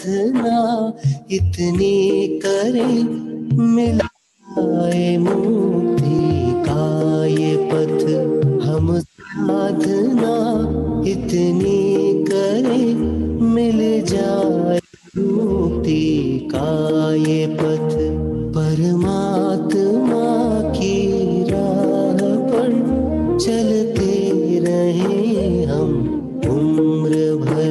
साधना इतनी करें, मिलाए मुक्ति का ये पथ। हम साधना इतनी करें, मिल जाए मुक्ति का ये पथ। परमात्मा की राह पर चलते रहें हम उम्र भर।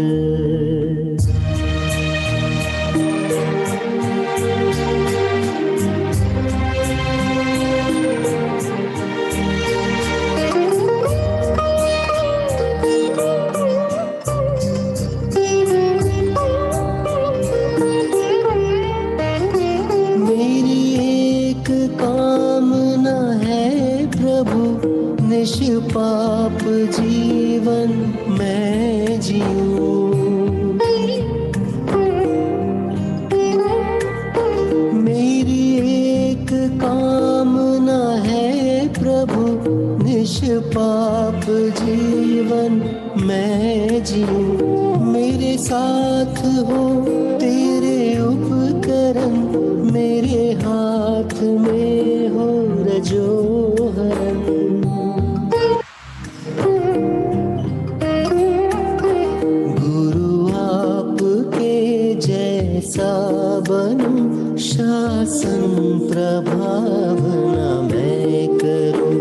निष्पाप जीवन मैं जीऊं, मेरी एक कामना है प्रभु, निष्पाप जीवन मैं जीऊं। मेरे साथ हो तेरे उपकरण, मेरे हाथ में हो रजोहरण। सा बनूं, शासन प्रभाव न मैं करूं।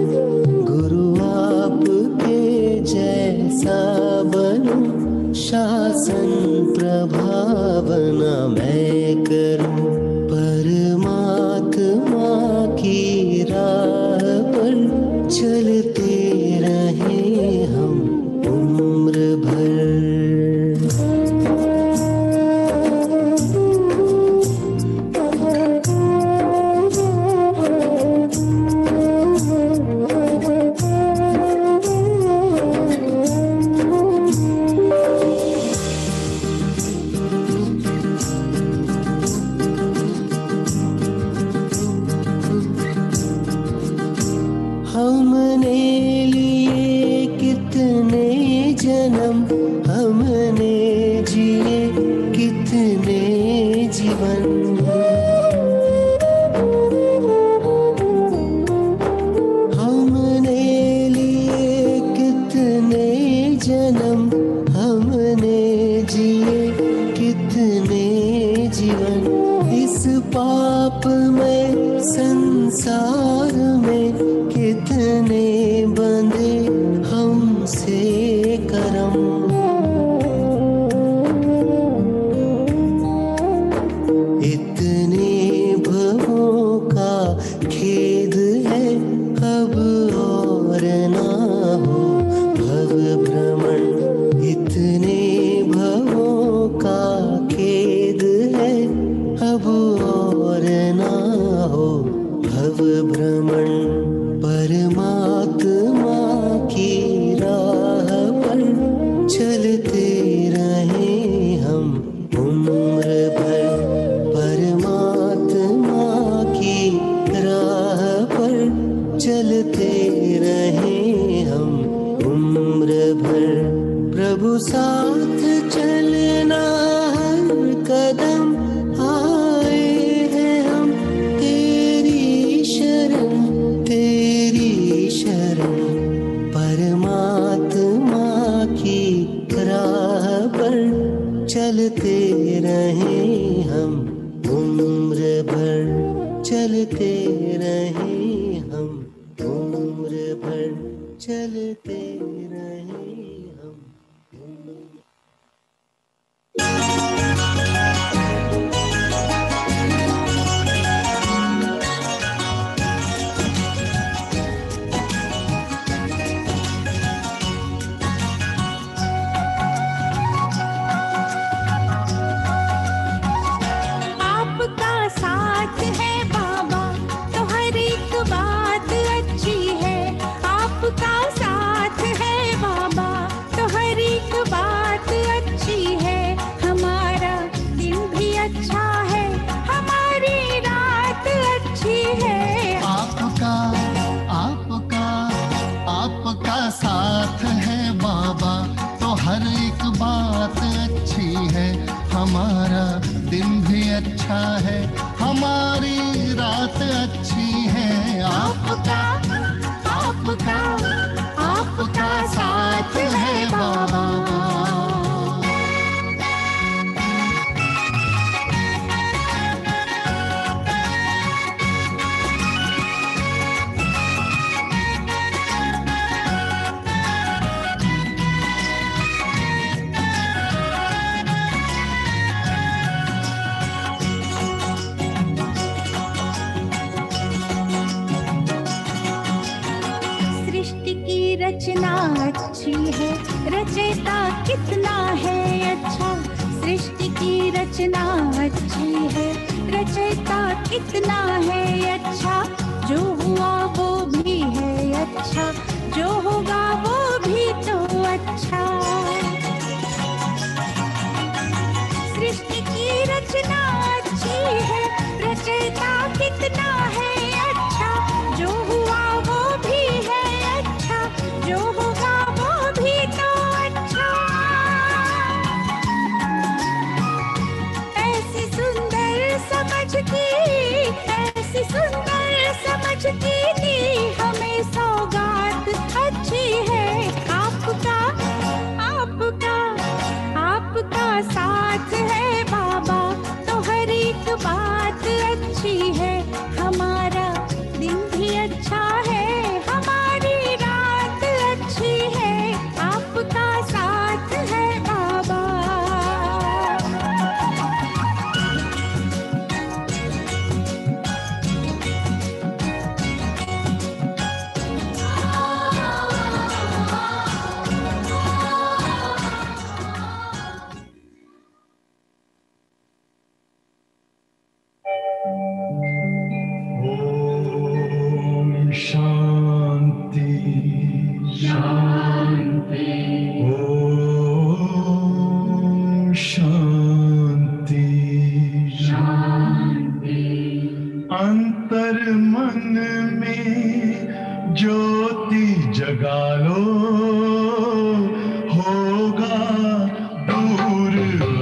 गुरु आपके जैसा बनूं, शासन प्रभाव न मैं करूं। परमात्मा की राह पर चलते रहें हम उम्र भर। हमने लिए कितने जन्म, हमने जिए कितने जीवन। हमने लिए कितने जन्म, हमने जिए कितने जीवन। इस पाप में संसार में कितने बंधे हमसे करम। इतने भवों का खेद है, अब और ना हो भव भ्रमण। इतने भवों का खेद है, अब और ना हो भव भ्रमण। परमात्मा की राह पर चलते रहें हम उम्र भर। परमात्मा की राह पर चलते रहें हम उम्र भर। प्रभु साथ चलना हर कदम, आए हैं हम तेरी शरण, तेरी शरण। परमात्मा की राह पर चलते रहें हम उम्र भर, चलते रहें हम उम्र भर, चलते रहें हम उम्र भर। साथ है बाबा तो हर एक बात अच्छी है। आपका साथ है हमारा दिन भी अच्छा है, हमारी रात अच्छी है। आपका आपका आपका साथ है बाबा। रचना अच्छी है, रचयिता कितना है अच्छा। सृष्टि की रचना अच्छी है, रचयिता कितना है अच्छा। जो हुआ वो भी है अच्छा, जो होगा वो भी तो अच्छा। सृष्टि की रचना अच्छी है, रचयिता कितना है अच्छा। जो हुआ वो भी है अच्छा, जो होगा वो भी तो अच्छा। ऐसी सुंदर समझ की, ऐसी सुंदर समझ की दी हमें सौगात अच्छी है। आपका आपका आपका साथ है बाबा, तो हर एक बात अच्छी है। हमारा दिन भी अच्छा है, हमारी रात अच्छी है। आपका साथ है बाबा। ओम शांति शांति। ओम शांति शांति। अंतर मन में ज्योति जगा लो, होगा दूर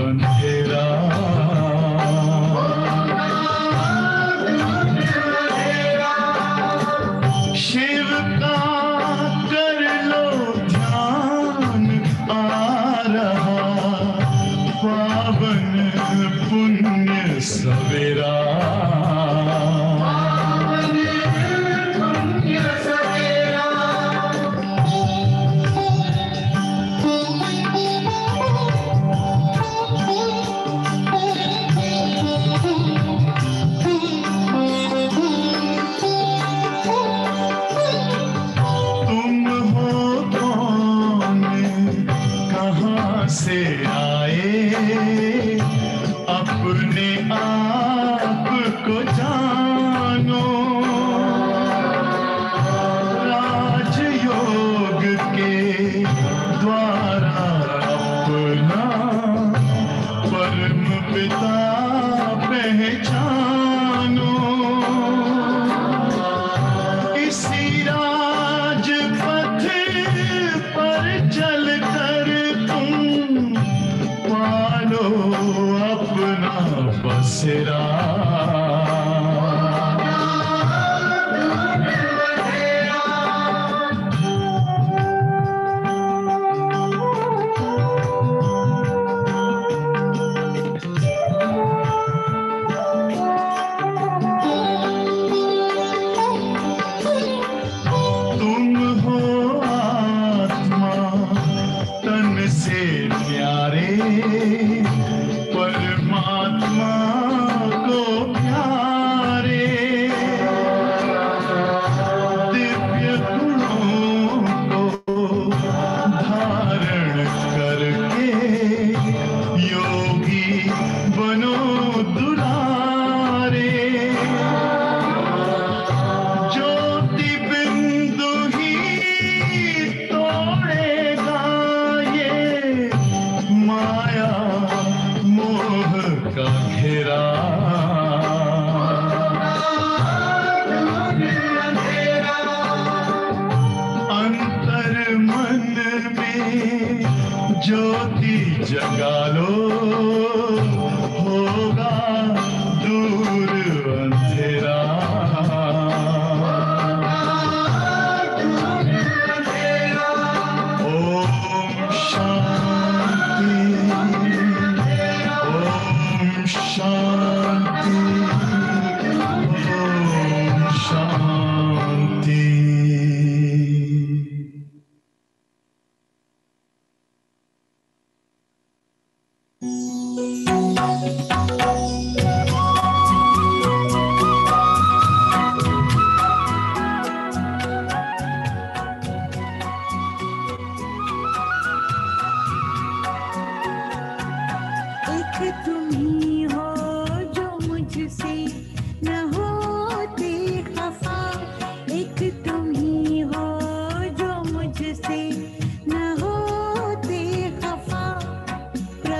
अंधेरा। शिव का कर लो ध्यान, आ रहा पावन पुण्य सवेरा। से आए अपने आप को जानो। राजयोग के द्वारा अपना परम पिता पहचानो। इसी राजपथ पर चलकर पालो अपना बसेरा। तुम हो आत्मा तन से प्यारे, परमात्मा को प्यारे। दिव्य गुणों को धारण करके योगी बनो दुलारे। ज्योति बिंदु ही तोड़ेगा ये माया मोह का घेरा। अंतर मन में ज्योति जगा लो,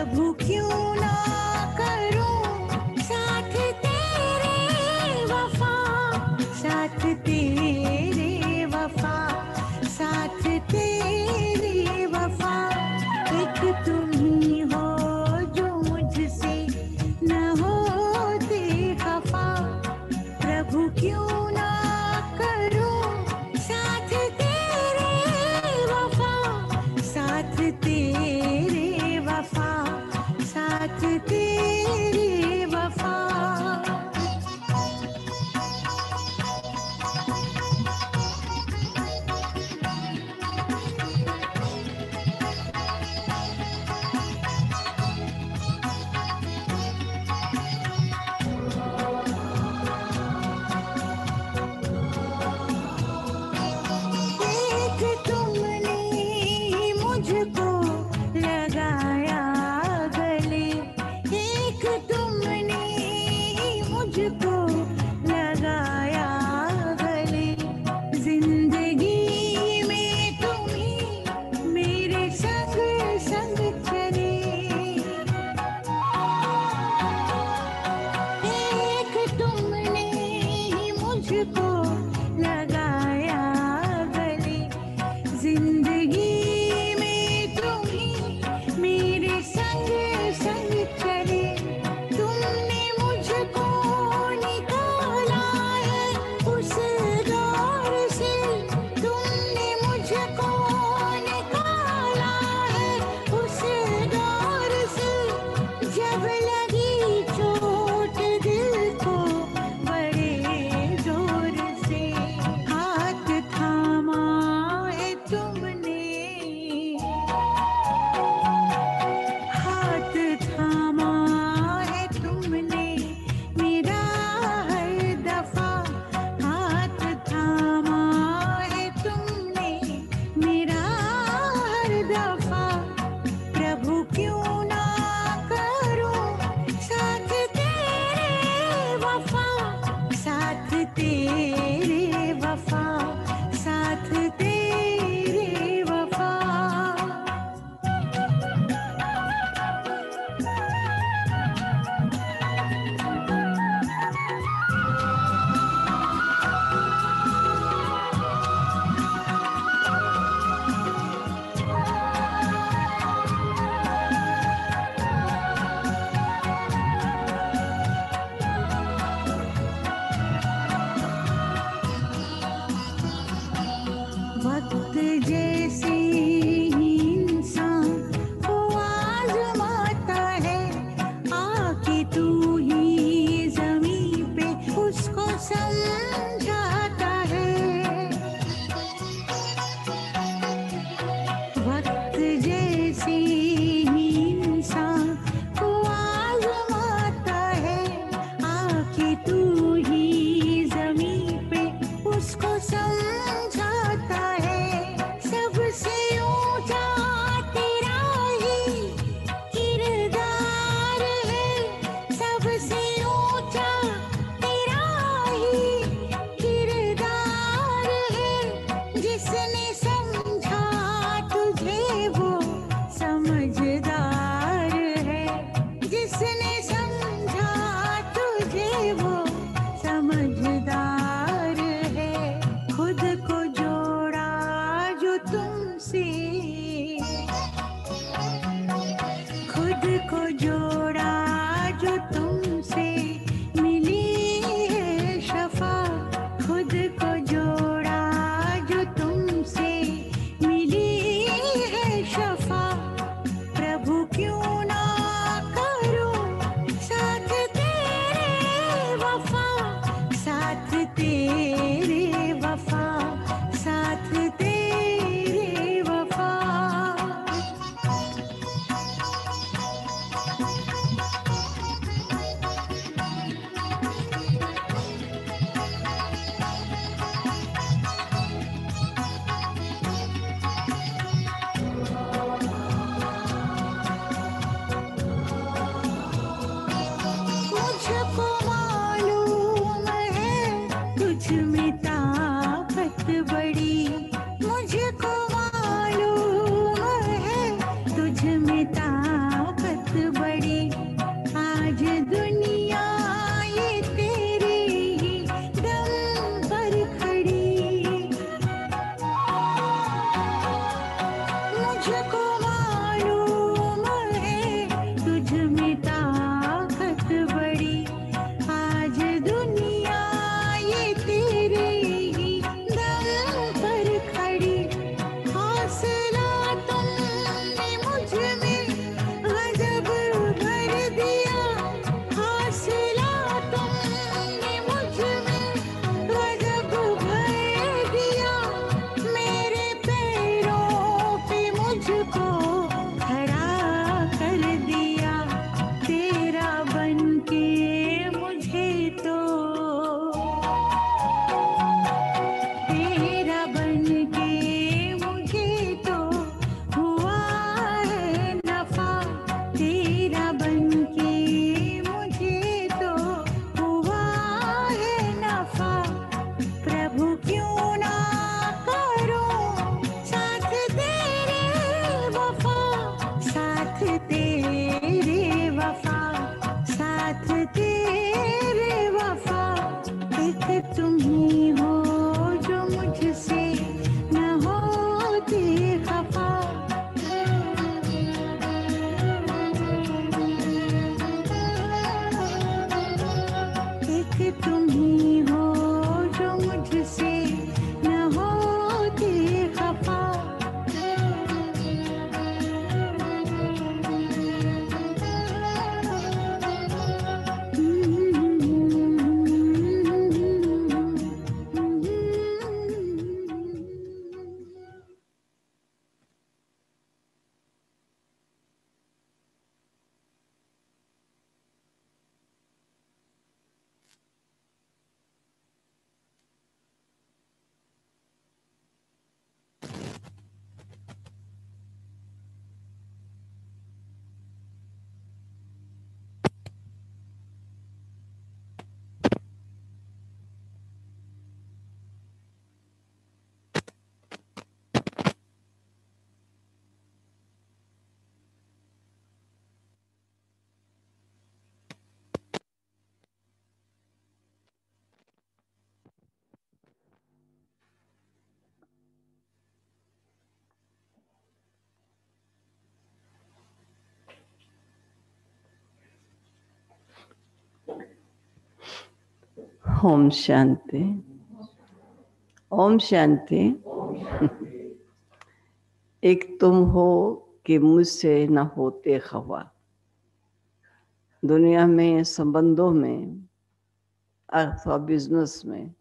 प्रभु क्यों ना करूं ओम शांति। ओम शांति। एक तुम हो कि मुझसे न होते खफा। दुनिया में, संबंधों में अथवा बिजनेस में,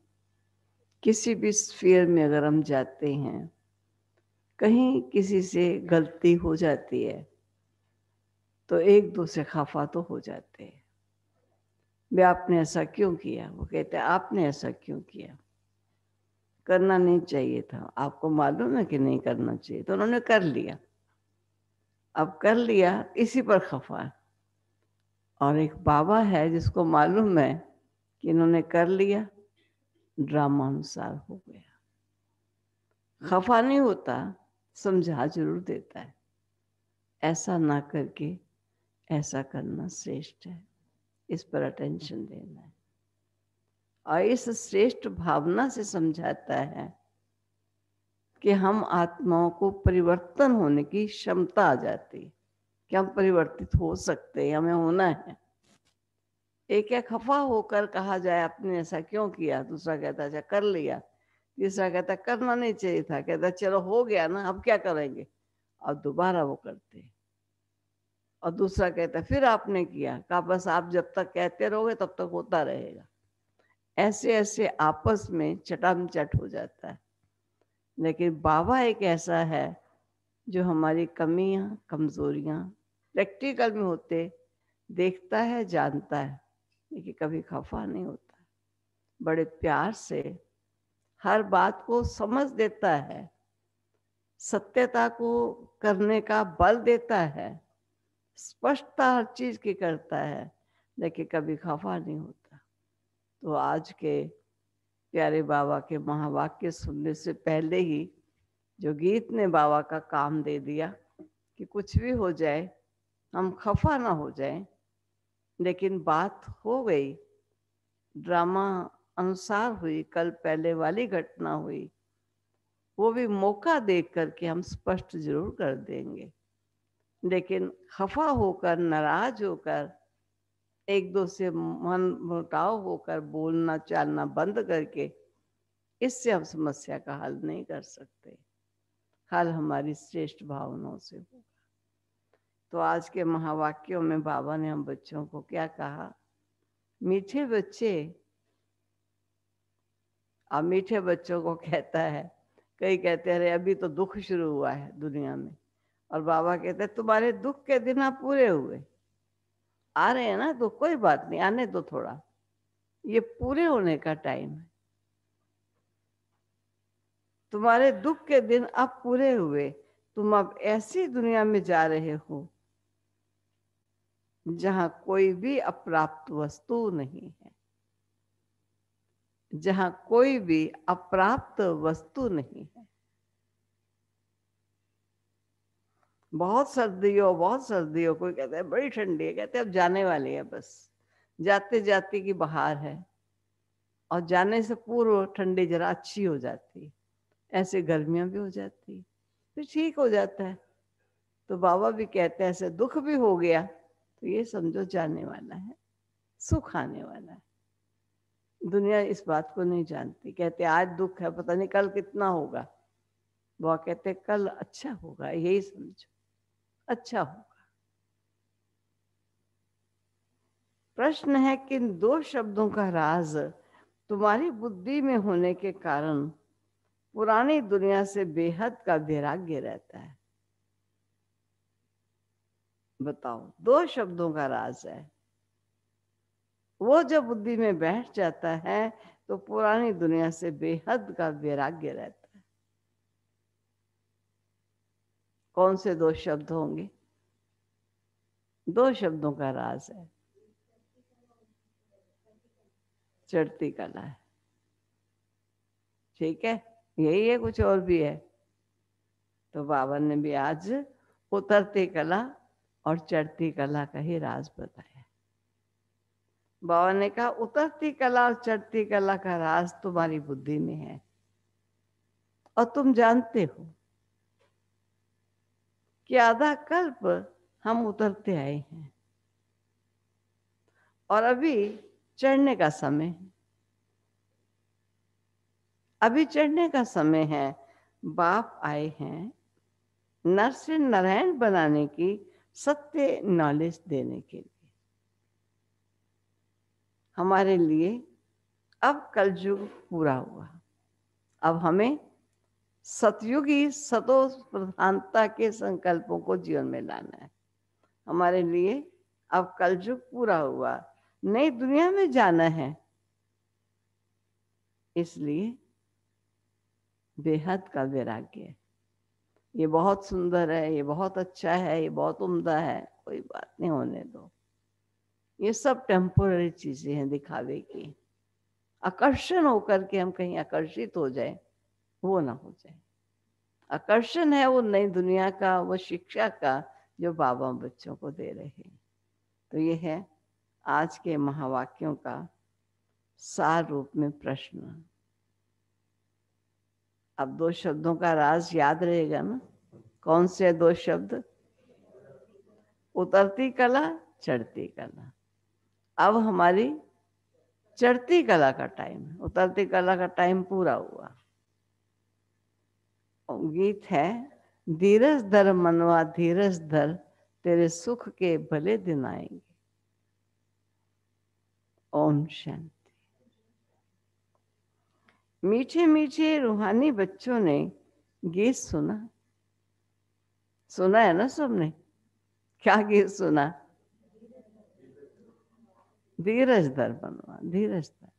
किसी भी स्फीयर में अगर हम जाते हैं, कहीं किसी से गलती हो जाती है तो एक दूसरे खफा तो हो जाते हैं। वे आपने ऐसा क्यों किया? वो कहते हैं आपने ऐसा क्यों किया? करना नहीं चाहिए था। आपको मालूम है कि नहीं करना चाहिए, तो उन्होंने कर लिया। अब कर लिया, इसी पर खफा है। और एक बाबा है जिसको मालूम है कि इन्होंने कर लिया, ड्रामा अनुसार हो गया। खफा नहीं होता, समझा जरूर देता है, ऐसा ना करके ऐसा करना श्रेष्ठ है, इस पर अटेंशन देना है। और इस श्रेष्ठ भावना से समझाता है कि हम आत्माओं को परिवर्तन होने की क्षमता आ जाती है, कि हम परिवर्तित हो सकते हैं, हमें होना है। एक या खफा होकर कहा जाए आपने ऐसा क्यों किया, दूसरा कहता अच्छा कर लिया, तीसरा कहता करना नहीं चाहिए था, कहता चलो हो गया ना, अब क्या करेंगे, और दोबारा वो करते। और दूसरा कहता फिर आपने किया, कहा बस आप जब तक कहते रहोगे तब तक होता रहेगा। ऐसे ऐसे आपस में चटामचट हो जाता है। लेकिन बाबा एक ऐसा है जो हमारी कमियां, कमजोरियां प्रैक्टिकल में होते देखता है, जानता है, लेकिन कभी खफा नहीं होता। बड़े प्यार से हर बात को समझ देता है, सत्यता को करने का बल देता है, स्पष्टता हर चीज की करता है, लेकिन कभी खफा नहीं होता। तो आज के प्यारे बाबा के महावाक्य सुनने से पहले ही जो गीत ने बाबा का काम दे दिया कि कुछ भी हो जाए हम खफा ना हो जाए, लेकिन बात हो गई, ड्रामा अनुसार हुई, कल पहले वाली घटना हुई, वो भी मौका देख करके हम स्पष्ट जरूर कर देंगे। लेकिन खफा होकर, नाराज होकर, एक दो से मन मुटाव होकर बोलना चालना बंद करके, इससे हम समस्या का हल नहीं कर सकते। हल हमारी श्रेष्ठ भावनाओं से होगा। तो आज के महावाक्यों में बाबा ने हम बच्चों को क्या कहा? मीठे बच्चे। अब मीठे बच्चों को कहता है, कई कहते हैं अरे अभी तो दुख शुरू हुआ है दुनिया में, और बाबा कहते हैं तुम्हारे दुख के दिन आप पूरे हुए, आ रहे हैं ना, तो कोई बात नहीं, आने दो थोड़ा, ये पूरे होने का टाइम है। तुम्हारे दुख के दिन अब पूरे हुए, तुम अब ऐसी दुनिया में जा रहे हो जहां कोई भी अप्राप्त वस्तु नहीं है, जहां कोई भी अप्राप्त वस्तु नहीं है। बहुत सर्दी हो, बहुत सर्दी हो, कोई कहता है बड़ी ठंडी है, कहते अब जाने वाली है, बस जाते जाते की बहार है, और जाने से पूर्व ठंडी जरा अच्छी हो जाती है। ऐसे गर्मियां भी हो जाती है, फिर ठीक हो जाता है। तो बाबा भी कहते हैं ऐसे दुख भी हो गया तो ये समझो जाने वाला है, सुख आने वाला है। दुनिया इस बात को नहीं जानती, कहते आज दुख है, पता नहीं कल कितना होगा। वो कहते कल अच्छा होगा, यही समझो, अच्छा होगा। प्रश्न है कि इन दो शब्दों का राज तुम्हारी बुद्धि में होने के कारण पुरानी दुनिया से बेहद का वैराग्य रहता है। बताओ, दो शब्दों का राज है, वो जब बुद्धि में बैठ जाता है तो पुरानी दुनिया से बेहद का वैराग्य रहता है। कौन से दो शब्द होंगे? दो शब्दों का राज है, चढ़ती कला है। ठीक है, यही है, कुछ और भी है। तो बाबा ने भी आज उतरती कला और चढ़ती कला का ही राज बताया। बाबा ने कहा उतरती कला और चढ़ती कला का राज तुम्हारी बुद्धि में है, और तुम जानते हो कि आधा कल्प हम उतरते आए हैं और अभी चढ़ने का समय है। अभी चढ़ने का समय है। बाप आए हैं नर से नारायण बनाने की, सत्य नॉलेज देने के लिए। हमारे लिए अब कलयुग पूरा हुआ। अब हमें सतयुगी सतो प्रधानता के संकल्पों को जीवन में लाना है। हमारे लिए अब कलयुग पूरा हुआ, नई दुनिया में जाना है। इसलिए बेहद का वैराग्य, ये बहुत सुंदर है, ये बहुत अच्छा है, ये बहुत उम्दा है, कोई बात नहीं, होने दो। ये सब टेम्पोररी चीजें हैं, दिखावे की। आकर्षण होकर के हम कहीं आकर्षित हो जाए, वो ना हो जाए। आकर्षण है वो नई दुनिया का, वो शिक्षा का जो बाबा बच्चों को दे रहे हैं। तो ये है आज के महावाक्यों का सार रूप में प्रश्न। अब 2 शब्दों का राज याद रहेगा ना? कौन से 2 शब्द? उतरती कला, चढ़ती कला। अब हमारी चढ़ती कला का टाइम है, उतरती कला का टाइम पूरा हुआ। गीत है, धीरज धर मनवा धीरज धर, तेरे सुख के भले दिन आएंगे। ओम शांति। मीठे मीठे रूहानी बच्चों ने गीत सुना, सुना है ना सबने? क्या गीत सुना? धीरज धर मनवा धीरज धर।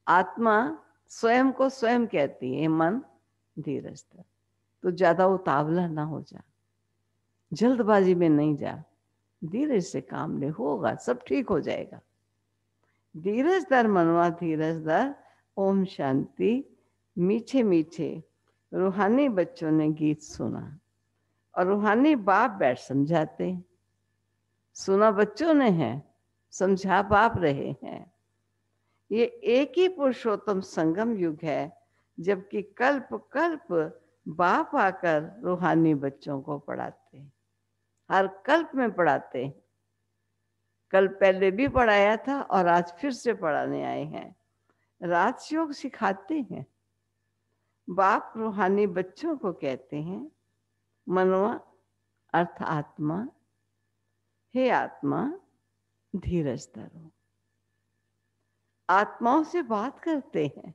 आत्मा स्वयं को स्वयं कहती है, मन धीरज धर। तो ज्यादा उतावला ना हो जा, जल्दबाजी में नहीं जा, धीरज से काम ले, होगा, सब ठीक हो जाएगा। धीरज धर मनवा धीरज धर। ओम शांति। मीठे मीठे रूहानी बच्चों ने गीत सुना और रूहानी बाप बैठ समझाते हैं। सुना बच्चों ने है, समझा बाप रहे हैं। ये एक ही पुरुषोत्तम संगम युग है, जबकि कल्प कल्प बाप आकर रूहानी बच्चों को पढ़ाते हैं। हर कल्प में पढ़ाते हैं। कल पहले भी पढ़ाया था और आज फिर से पढ़ाने आए हैं। राजयोग सिखाते हैं। बाप रूहानी बच्चों को कहते हैं, मनवा अर्थ आत्मा, हे आत्मा धीरज धरो। आत्माओं से बात करते हैं।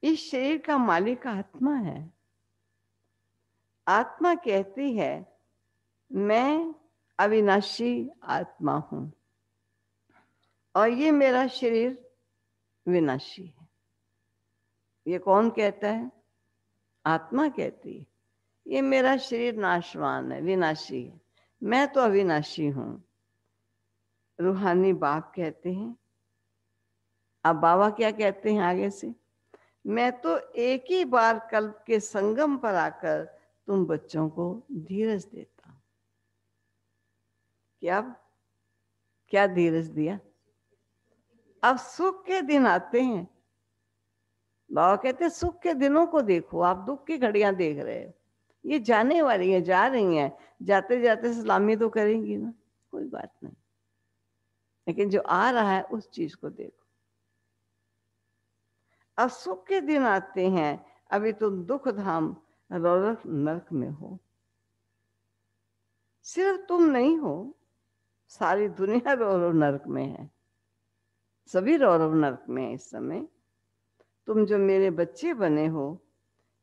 इस शरीर का मालिक आत्मा है। आत्मा कहती है, मैं अविनाशी आत्मा हूं और ये मेरा शरीर विनाशी है। ये कौन कहता है? आत्मा कहती है, ये मेरा शरीर नाशवान है, विनाशी है, मैं तो अविनाशी हूं। रूहानी बाप कहते हैं। अब बाबा क्या कहते हैं आगे से? मैं तो एक ही बार कल्प के संगम पर आकर तुम बच्चों को धीरज देता हूं। क्या धीरज दिया? अब सुख के दिन आते हैं। बाबा कहते हैं, सुख के दिनों को देखो, आप दुख की घड़ियां देख रहे हो, ये जाने वाली है, जा रही हैं, जाते जाते सलामी तो करेंगी ना, कोई बात नहीं, लेकिन जो आ रहा है उस चीज को देखो। अब सुख के दिन आते हैं, अभी तुम दुख धाम रौरव नरक में हो। सिर्फ तुम नहीं हो, सारी दुनिया रौरव नरक में है, सभी रौरव नरक में है इस समय। तुम जो मेरे बच्चे बने हो,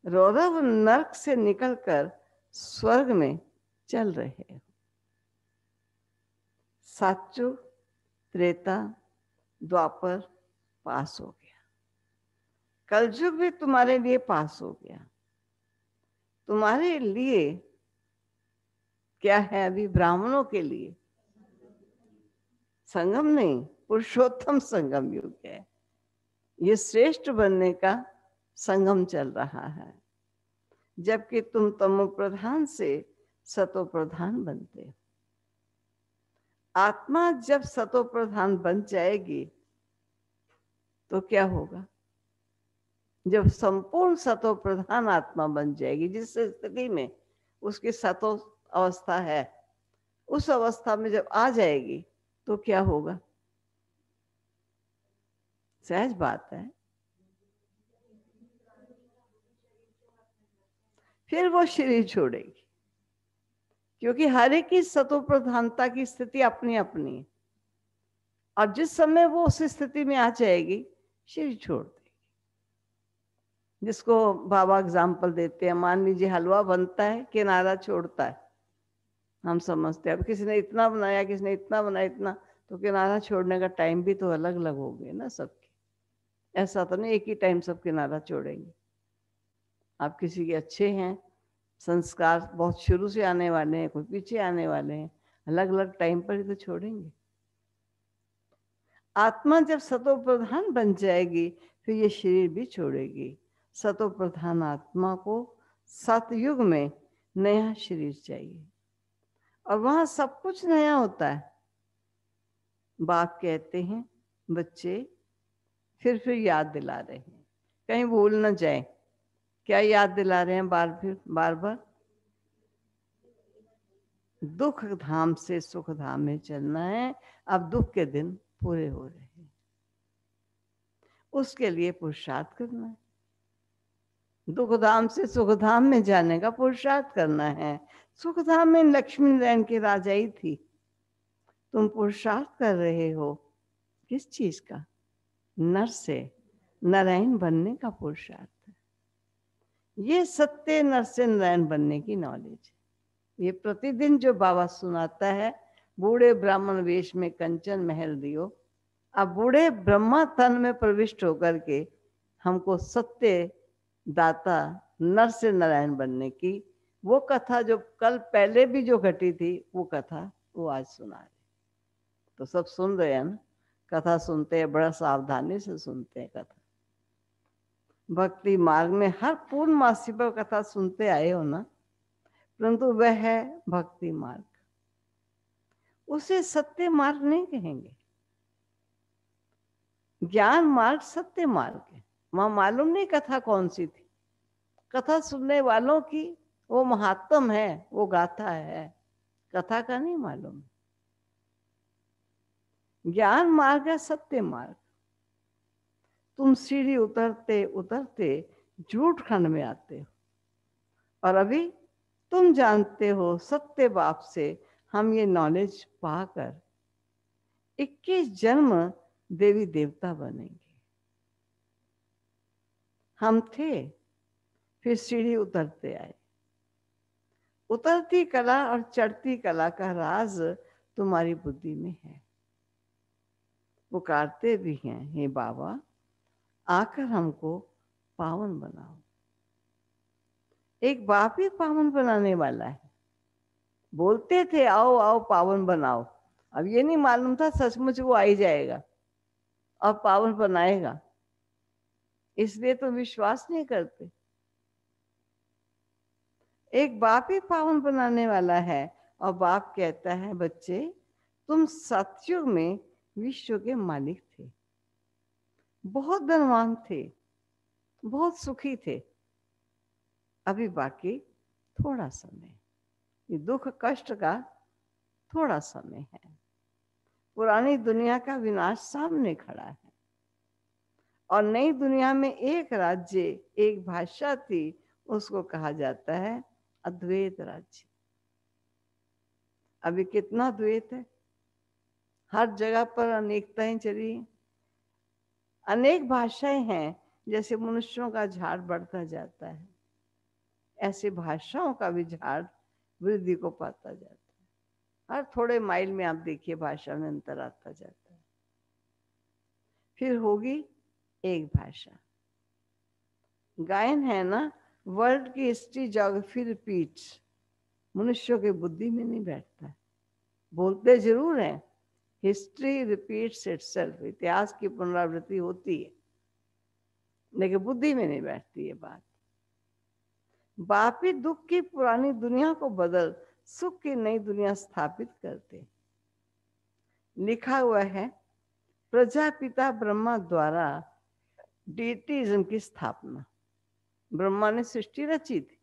रौरव नरक से निकलकर स्वर्ग में चल रहे हो। साचु त्रेता द्वापर पास हो गया, कलयुग भी तुम्हारे लिए पास हो गया। तुम्हारे लिए क्या है? अभी ब्राह्मणों के लिए संगम नहीं, पुरुषोत्तम संगम युग है। ये श्रेष्ठ बनने का संगम चल रहा है, जबकि तुम तमो प्रधान से सतो प्रधान बनते हो। आत्मा जब सतो प्रधान बन जाएगी तो क्या होगा? जब संपूर्ण सतो प्रधान आत्मा बन जाएगी, जिस स्थिति में उसकी सतो अवस्था है, उस अवस्था में जब आ जाएगी तो क्या होगा? सहज बात है। फिर वो शरीर छोड़ेगी, क्योंकि हर एक की सतो प्रधानता की स्थिति अपनी अपनी है। और जिस समय वो उस स्थिति में आ जाएगी, शरीर छोड़ देगी। जिसको बाबा एग्जाम्पल देते हैं, मान लीजिए हलवा बनता है, किनारा छोड़ता है। हम समझते हैं अब किसी ने इतना बनाया, किसी ने इतना बनाया, इतना, तो किनारा छोड़ने का टाइम भी तो अलग अलग हो गए ना सबके। ऐसा तो नहीं एक ही टाइम सब किनारा छोड़ेंगे। आप किसी के अच्छे हैं, संस्कार बहुत शुरू से आने वाले हैं, कोई पीछे आने वाले हैं, अलग अलग टाइम पर ही तो छोड़ेंगे। आत्मा जब सतो प्रधान बन जाएगी, फिर ये शरीर भी छोड़ेगी। सतो प्रधान आत्मा को सतयुग में नया शरीर चाहिए, और वहां सब कुछ नया होता है। बाप कहते हैं बच्चे फिर याद दिला रहे हैं, कहीं भूल न जाए। क्या याद दिला रहे हैं बार बार? दुख धाम से सुख धाम में चलना है। अब दुख के दिन पूरे हो रहे हैं, उसके लिए पुरुषार्थ करना है। दुख धाम से सुख धाम में जाने का पुरुषार्थ करना है। सुख धाम में लक्ष्मी नारायण की राजाई थी, तुम पुरुषार्थ कर रहे हो किस चीज का? नर से नारायण बनने का पुरुषार्थ है। ये सत्य नर से नारायण बनने की नॉलेज है। ये प्रतिदिन जो बाबा सुनाता है, बूढ़े ब्राह्मण वेश में कंचन महल दियो। अब बूढ़े ब्रह्मा तन में प्रविष्ट होकर के हमको सत्य दाता नर से नारायण बनने की वो कथा, जो कल पहले भी जो घटी थी, वो कथा वो आज सुना रहे। तो सब सुन रहे हैं ना? कथा सुनते हैं, बड़ा सावधानी से सुनते हैं कथा। भक्ति मार्ग में हर पूर्णमासी पर कथा सुनते आए हो ना, परंतु वह है भक्ति मार्ग। उसे सत्य मार्ग नहीं कहेंगे। ज्ञान मार्ग सत्य मार्ग है। वहां मालूम नहीं कथा कौन सी थी। कथा सुनने वालों की वो महात्म है, वो गाथा है, कथा का नहीं मालूम। ज्ञान मार्ग है सत्य मार्ग। तुम सीढ़ी उतरते उतरते झूठ खंड में आते हो, और अभी तुम जानते हो सत्य बाप से हम ये नॉलेज पाकर 21 जन्म देवी देवता बनेंगे। हम थे, फिर सीढ़ी उतरते आए। उतरती कला और चढ़ती कला का राज तुम्हारी बुद्धि में है। पुकारते भी हैं, हे बाबा आकर हमको पावन बनाओ। एक बाप ही पावन बनाने वाला है। बोलते थे आओ आओ पावन बनाओ, अब ये नहीं मालूम था सचमुच वो आ ही जाएगा और पावन बनाएगा, इसलिए तो विश्वास नहीं करते। एक बाप ही पावन बनाने वाला है, और बाप कहता है बच्चे तुम सतयुग में विश्व के मालिक थे, बहुत धनवान थे, बहुत सुखी थे। अभी बाकी थोड़ा समय, ये दुख कष्ट का थोड़ा समय है। पुरानी दुनिया का विनाश सामने खड़ा है, और नई दुनिया में एक राज्य एक भाषा थी, उसको कहा जाता है अद्वैत राज्य। अभी कितना द्वैत है, हर जगह पर अनेकताएं चली हैं, अनेक भाषाएं हैं। जैसे मनुष्यों का झाड़ बढ़ता जाता है, ऐसे भाषाओं का भी झाड़ वृद्धि को पाता जाता है। हर थोड़े माइल में आप देखिए भाषा में अंतर आता जाता है। फिर होगी एक भाषा। गायन है ना, वर्ल्ड की हिस्ट्री ज्योग्राफी रिपीट्स, मनुष्यों की बुद्धि में नहीं बैठता है। बोलते जरूर हैं हिस्ट्री रिपीट्स इटसेल्फ, इतिहास की पुनरावृत्ति होती है, लेकिन बुद्धि में नहीं बैठती ये बात। बाप ही दुख की पुरानी दुनिया को बदल सुख की नई दुनिया स्थापित करते। लिखा हुआ है प्रजापिता ब्रह्मा द्वारा डीटीज्म की स्थापना। ब्रह्मा ने सृष्टि रची थी,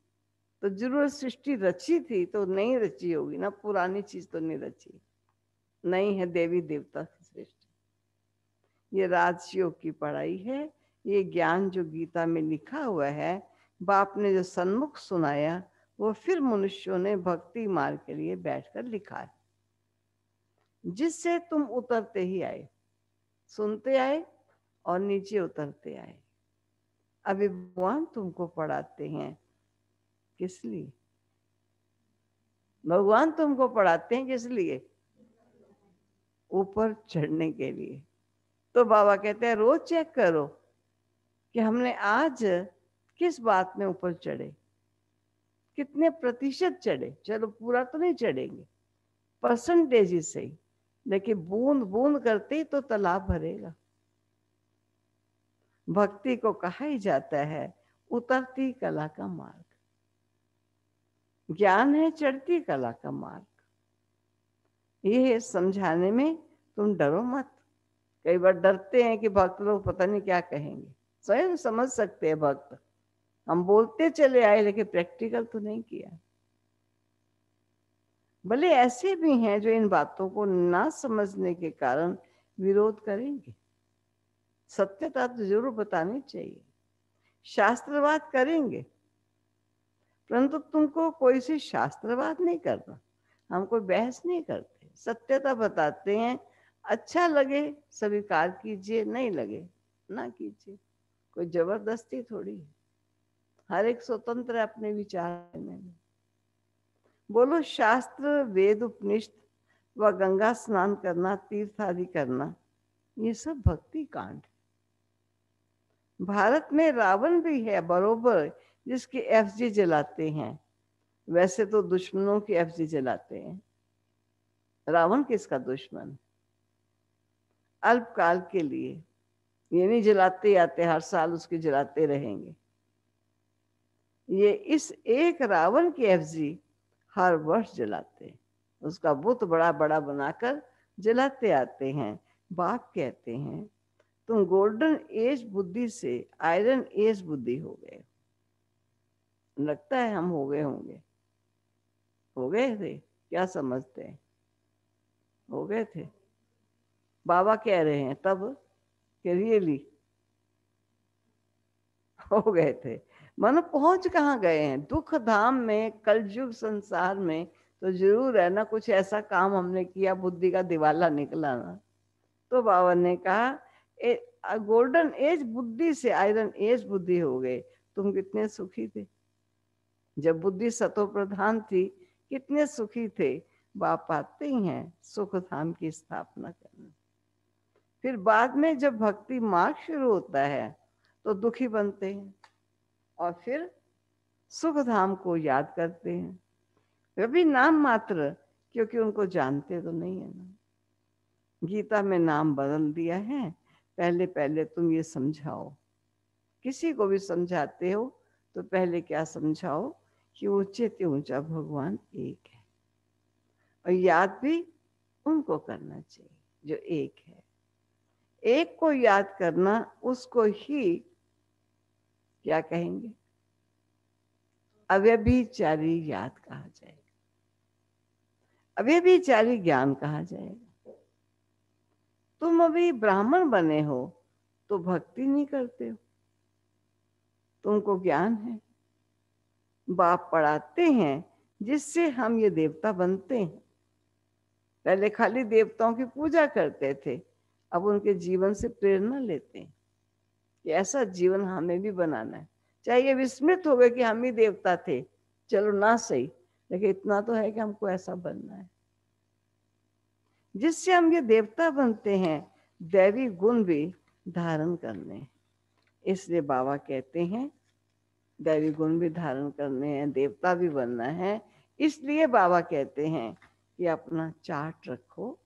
तो जरूर सृष्टि रची थी तो नहीं रची होगी ना, पुरानी चीज तो नहीं रची, नहीं है देवी देवता की सृष्टि। ये राजयोग की पढ़ाई है। ये ज्ञान जो गीता में लिखा हुआ है, बाप ने जो सन्मुख सुनाया वो फिर मनुष्यों ने भक्ति मार्ग के लिए बैठकर लिखा है, जिससे तुम उतरते ही आए, सुनते आए और नीचे उतरते आए। अभी भगवान तुमको पढ़ाते हैं, किस लिए? भगवान तुमको पढ़ाते हैं किस लिए? ऊपर चढ़ने के लिए। तो बाबा कहते हैं रोज चेक करो कि हमने आज किस बात में ऊपर चढ़े, कितने प्रतिशत चढ़े। चलो पूरा तो नहीं चढ़ेंगे, परसेंटेज ही सही, लेकिन बूंद बूंद करते ही तो तालाब भरेगा। भक्ति को कहा ही जाता है उतरती कला का मार्ग, ज्ञान है चढ़ती कला का मार्ग। ये समझाने में तुम डरो मत। कई बार डरते हैं कि भक्त लोग पता नहीं क्या कहेंगे, स्वयं समझ सकते हैं भक्त। हम बोलते चले आए लेकिन प्रैक्टिकल तो नहीं किया। भले ऐसे भी हैं जो इन बातों को ना समझने के कारण विरोध करेंगे। सत्यता तो जरूर बतानी चाहिए, शास्त्रवाद करेंगे, परंतु तुमको कोई सी शास्त्रवाद नहीं करना। हम कोई बहस नहीं करते, सत्यता बताते हैं। अच्छा लगे स्वीकार कीजिए, नहीं लगे ना कीजिए, कोई जबरदस्ती थोड़ी है। हर एक स्वतंत्र है अपने विचार में। बोलो शास्त्र, वेद, उपनिषद व गंगा स्नान करना, तीर्थ आदि करना, ये सब भक्ति कांड है। भारत में रावण भी है बरोबर, जिसकी एफजी जलाते हैं। वैसे तो दुश्मनों की एफजी जलाते हैं। रावण किसका दुश्मन? अल्पकाल के लिए, ये नहीं जलाते आते, हर साल उसकी जलाते रहेंगे। ये इस एक रावण की एफजी हर वर्ष जलाते हैं, उसका बुत बड़ा बड़ा बनाकर जलाते आते हैं। बाप कहते हैं तुम गोल्डन एज बुद्धि से आयरन एज बुद्धि हो गए। लगता है हम हो गए होंगे, हो गए थे, क्या समझते हैं? हो गए थे। बाबा कह रहे हैं तब कि रियली हो गए थे। मानो पहुंच कहाँ गए हैं? दुख धाम में, कलयुग संसार में तो जरूर है ना, कुछ ऐसा काम हमने किया बुद्धि का दिवाला निकला ना। तो बाबा ने कहा गोल्डन एज बुद्धि से आयरन एज बुद्धि हो गए। तुम कितने सुखी थे जब बुद्धि सतो प्रधान थी, कितने सुखी थे। बाप आते ही हैं सुख धाम की स्थापना करने। फिर बाद में जब भक्ति मार्ग शुरू होता है तो दुखी बनते हैं और फिर सुख धाम को याद करते हैं। वे भी नाम मात्र, क्योंकि उनको जानते तो नहीं है ना। गीता में नाम बदल दिया है। पहले पहले तुम ये समझाओ, किसी को भी समझाते हो तो पहले क्या समझाओ कि ऊंचे से ऊंचा भगवान एक है, और याद भी उनको करना चाहिए जो एक है। एक को याद करना, उसको ही क्या कहेंगे? अव्यभिचारी याद कहा जाएगा, अव्यभिचारी ज्ञान कहा जाएगा। तुम अभी ब्राह्मण बने हो तो भक्ति नहीं करते हो, तुमको ज्ञान है, बाप पढ़ाते हैं जिससे हम ये देवता बनते हैं। पहले खाली देवताओं की पूजा करते थे, अब उनके जीवन से प्रेरणा लेते हैं कि ऐसा जीवन हमें भी बनाना है। चाहे ये विस्मृत हो गए कि हम ही देवता थे, चलो ना सही, लेकिन इतना तो है कि हमको ऐसा बनना है। जिससे हम ये देवता बनते हैं, दैवी गुण भी धारण करने। इसलिए बाबा कहते हैं दैवी गुण भी धारण करने हैं, देवता भी बनना है। इसलिए बाबा कहते हैं कि अपना चार्ट रखो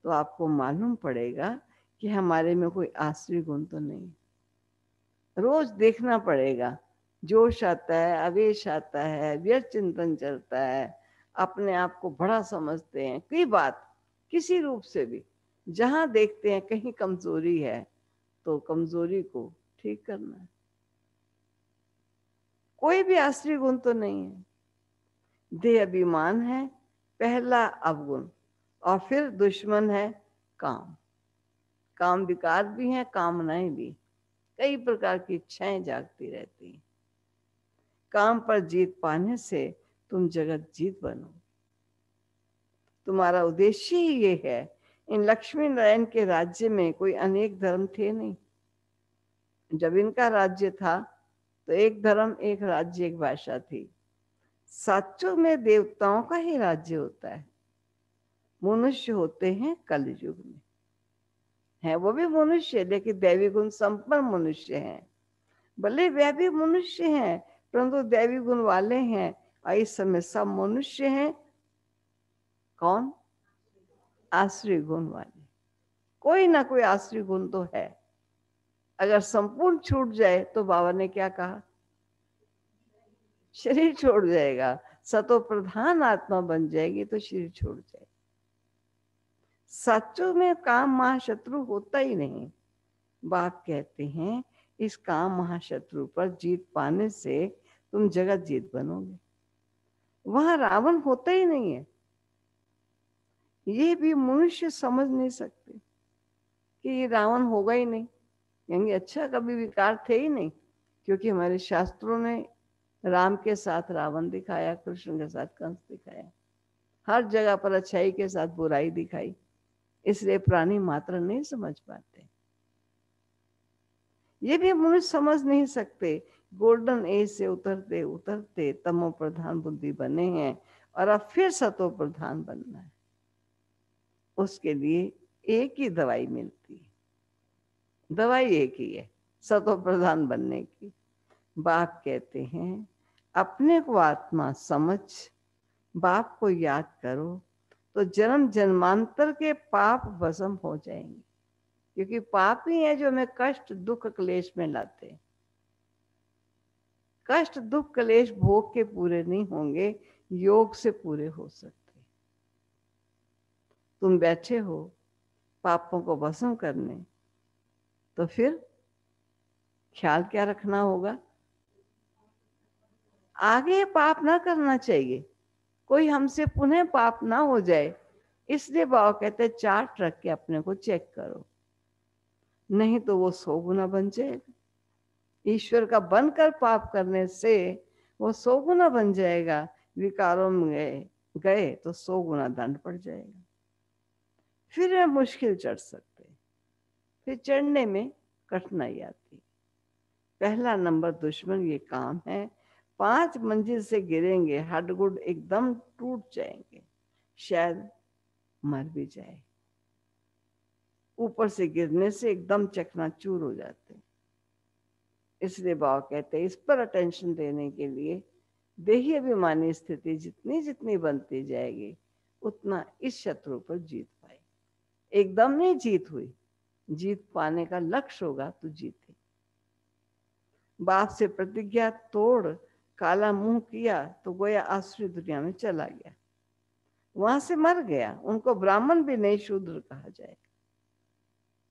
तो आपको मालूम पड़ेगा कि हमारे में कोई आसुरी गुण तो नहीं। रोज देखना पड़ेगा, जोश आता है, आवेश आता है, व्यर्थ चिंतन चलता है, अपने आप को बड़ा समझते हैं। कोई बात किसी रूप से भी जहां देखते हैं कहीं कमजोरी है तो कमजोरी को ठीक करना है। कोई भी आश्री गुण तो नहीं है। देह अभिमान है पहला अवगुण, और फिर दुश्मन है काम। काम विकार भी है, कामनाएं भी, कई प्रकार की इच्छाएं जागती रहती हैं। काम पर जीत पाने से तुम जगत जीत बनो। तुम्हारा उद्देश्य ही ये है। इन लक्ष्मी नारायण के राज्य में कोई अनेक धर्म थे नहीं। जब इनका राज्य था तो एक धर्म, एक राज्य, एक भाषा थी। सचो में देवताओं का ही राज्य होता है। मनुष्य होते हैं कलयुग में, है वो भी मनुष्य, लेकिन दैवी गुण संपन्न मनुष्य हैं। भले वह भी मनुष्य हैं, परंतु दैवी गुण वाले हैं। और इस समय सब मनुष्य हैं। कौन? आश्रय गुण वाले। कोई ना कोई आश्रय गुण तो है। अगर संपूर्ण छूट जाए तो बाबा ने क्या कहा? शरीर छोड़ जाएगा। सतो प्रधान आत्मा बन जाएगी तो शरीर छोड़ जाएगा। सचो में काम महाशत्रु होता ही नहीं। बाप कहते हैं इस काम महाशत्रु पर जीत पाने से तुम जगत जीत बनोगे। वहां रावण होता ही नहीं है। ये भी मनुष्य समझ नहीं सकते कि ये रावण होगा ही नहीं। यानी अच्छा, कभी विकार थे ही नहीं, क्योंकि हमारे शास्त्रों ने राम के साथ रावण दिखाया, कृष्ण के साथ कंस दिखाया, हर जगह पर अच्छाई के साथ बुराई दिखाई। इसलिए प्राणी मात्र नहीं समझ पाते। ये भी मनुष्य समझ नहीं सकते। गोल्डन एज से उतरते उतरते तमो प्रधान बुद्धि बने हैं और अब फिर सतो प्रधान बनना है। उसके लिए एक ही दवाई मिलती है। दवाई एक ही है, सतो प्रधान बनने की। बाप कहते हैं अपने को आत्मा समझ, बाप को याद करो तो जन्म जन्मांतर के पाप भस्म हो जाएंगे। क्योंकि पाप ही है जो हमें कष्ट दुख क्लेश में लाते हैं। कष्ट दुख क्लेश भोग के पूरे नहीं होंगे, योग से पूरे हो सकते। तुम बैठे हो पापों को भस्म करने, तो फिर ख्याल क्या रखना होगा? आगे पाप ना करना चाहिए, कोई हमसे पुनः पाप ना हो जाए। इसलिए बाबा कहते चार्ट रख के अपने को चेक करो, नहीं तो वो 100 गुना बन जाएगा। ईश्वर का बनकर पाप करने से वो 100 गुना बन जाएगा। विकारों में गए तो 100 गुना दंड पड़ जाएगा। फिर मुश्किल चढ़ सकते, फिर चढ़ने में कठिनाई आती। पहला नंबर दुश्मन ये काम है। 5 मंजिल से गिरेंगे, हड्डगुड एकदम टूट जाएंगे, शायद मर भी जाए। ऊपर से गिरने से एकदम चकनाचूर हो जाते। इसलिए बाबा कहते हैं इस पर अटेंशन देने के लिए देही अभिमानी स्थिति जितनी जितनी बनती जाएगी उतना इस शत्रु पर जीत पाए। एकदम नहीं जीत हुई, जीत पाने का लक्ष्य होगा तो जीते। बाप से प्रतिज्ञा तोड़ काला मुंह किया तो गोया आसुरी दुनिया में चला गया, वहां से मर गया। उनको ब्राह्मण भी नहीं शूद्र कहा जाएगा।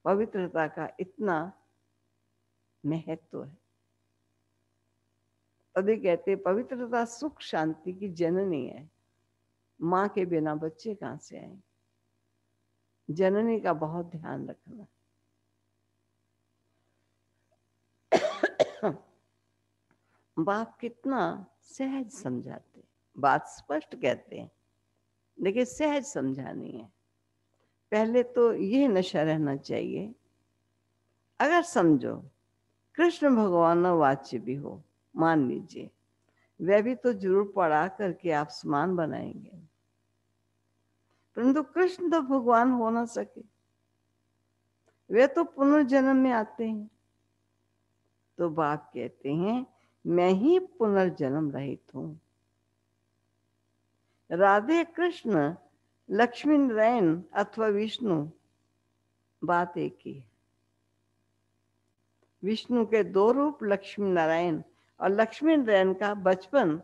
पवित्रता का इतना महत्व है। तभी कहते पवित्रता सुख शांति की जननी है। माँ के बिना बच्चे कहां से आए? जननी का बहुत ध्यान रखना। बाप कितना सहज समझाते, बात स्पष्ट कहते हैं लेकिन सहज समझानी है। पहले तो ये नशा रहना चाहिए, अगर समझो कृष्ण भगवान वाच्य भी हो, मान लीजिए, वह भी तो जरूर पढ़ा करके आप समान बनाएंगे, परंतु कृष्ण तो भगवान हो ना सके, वे तो पुनर्जन्म में आते हैं। तो बाप कहते हैं मैं ही पुनर्जन्म रहित हूं। राधे कृष्ण लक्ष्मी नारायण अथवा विष्णु, बात एक ही है। विष्णु के 2 रूप लक्ष्मी नारायण, और लक्ष्मी नारायण का बचपन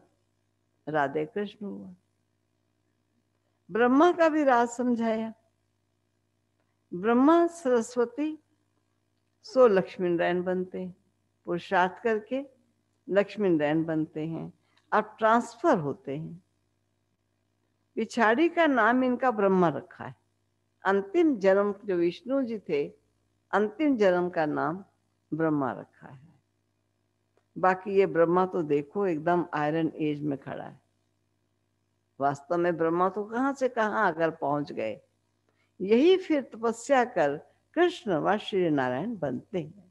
राधे कृष्ण हुआ। ब्रह्मा का भी राज समझाया। ब्रह्मा सरस्वती सो लक्ष्मी नारायण बनते हैं, पुरुषार्थ करके लक्ष्मी नारायण बनते हैं। अब ट्रांसफर होते हैं। पिछाड़ी का नाम इनका ब्रह्मा रखा है। अंतिम जन्म जो विष्णु जी थे, अंतिम जन्म का नाम ब्रह्मा रखा है। बाकी ये ब्रह्मा तो देखो एकदम आयरन एज में खड़ा है। वास्तव में ब्रह्मा तो कहाँ से कहाँ आकर पहुंच गए। यही फिर तपस्या कर कृष्ण व श्री नारायण बनते हैं।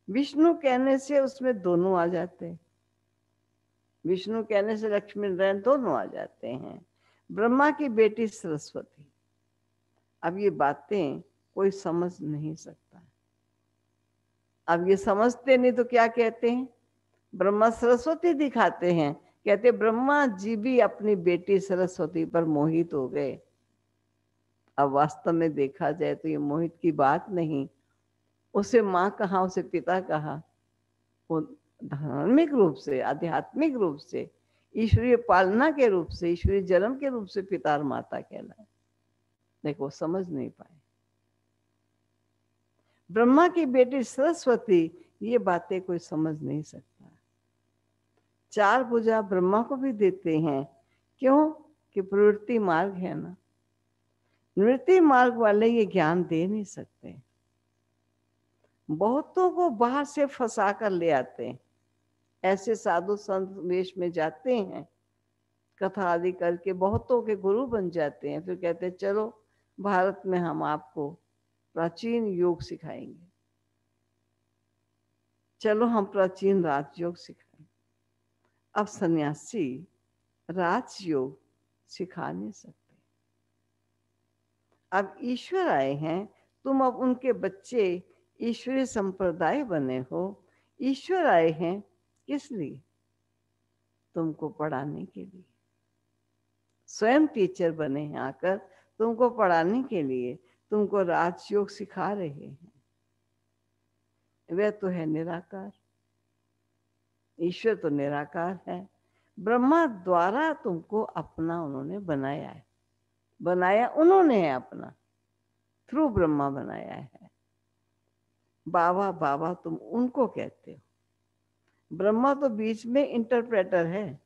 विष्णु कहने से उसमें दोनों आ जाते हैं। विष्णु कहने से लक्ष्मी नारायण दोनों आ जाते हैं। ब्रह्मा की बेटी सरस्वती। अब ये बातें कोई समझ नहीं सकता। अब ये समझते नहीं तो क्या कहते हैं, ब्रह्मा सरस्वती दिखाते हैं, कहते ब्रह्मा जी भी अपनी बेटी सरस्वती पर मोहित हो गए। अब वास्तव में देखा जाए तो ये मोहित की बात नहीं। उसे माँ कहा, उसे पिता कहा। वो धार्मिक रूप से, आध्यात्मिक रूप से, ईश्वरीय पालना के रूप से, ईश्वरीय जन्म के रूप से पिता और माता कहलाए। देखो समझ नहीं पाए। ब्रह्मा की बेटी सरस्वती, ये बातें कोई समझ नहीं सकता। 4 भुजा ब्रह्मा को भी देते हैं। क्यों? कि प्रवृत्ति मार्ग है ना। निवृत्ति मार्ग वाले ये ज्ञान दे नहीं सकते। बहुतों को बाहर से फंसा कर ले आते हैं। ऐसे साधु संत वेश में जाते हैं, कथा आदि करके बहुतों के गुरु बन जाते हैं। फिर कहते हैं चलो भारत में हम आपको प्राचीन योग सिखाएंगे, चलो हम प्राचीन राजयोग सिखाएंगे। अब सन्यासी राजयोग सिखा नहीं सकते। अब ईश्वर आए हैं, तुम अब उनके बच्चे, ईश्वरीय संप्रदाय बने हो। ईश्वर आए हैं किस लिए? तुमको पढ़ाने के लिए। स्वयं टीचर बने हैं आकर तुमको पढ़ाने के लिए, तुमको राजयोग सिखा रहे हैं। वह तो है निराकार। ईश्वर तो निराकार है। ब्रह्मा द्वारा तुमको अपना उन्होंने बनाया है। बनाया उन्होंने है अपना, थ्रू ब्रह्मा बनाया है। बाबा बाबा तुम उनको कहते हो। ब्रह्मा तो बीच में इंटरप्रेटर है।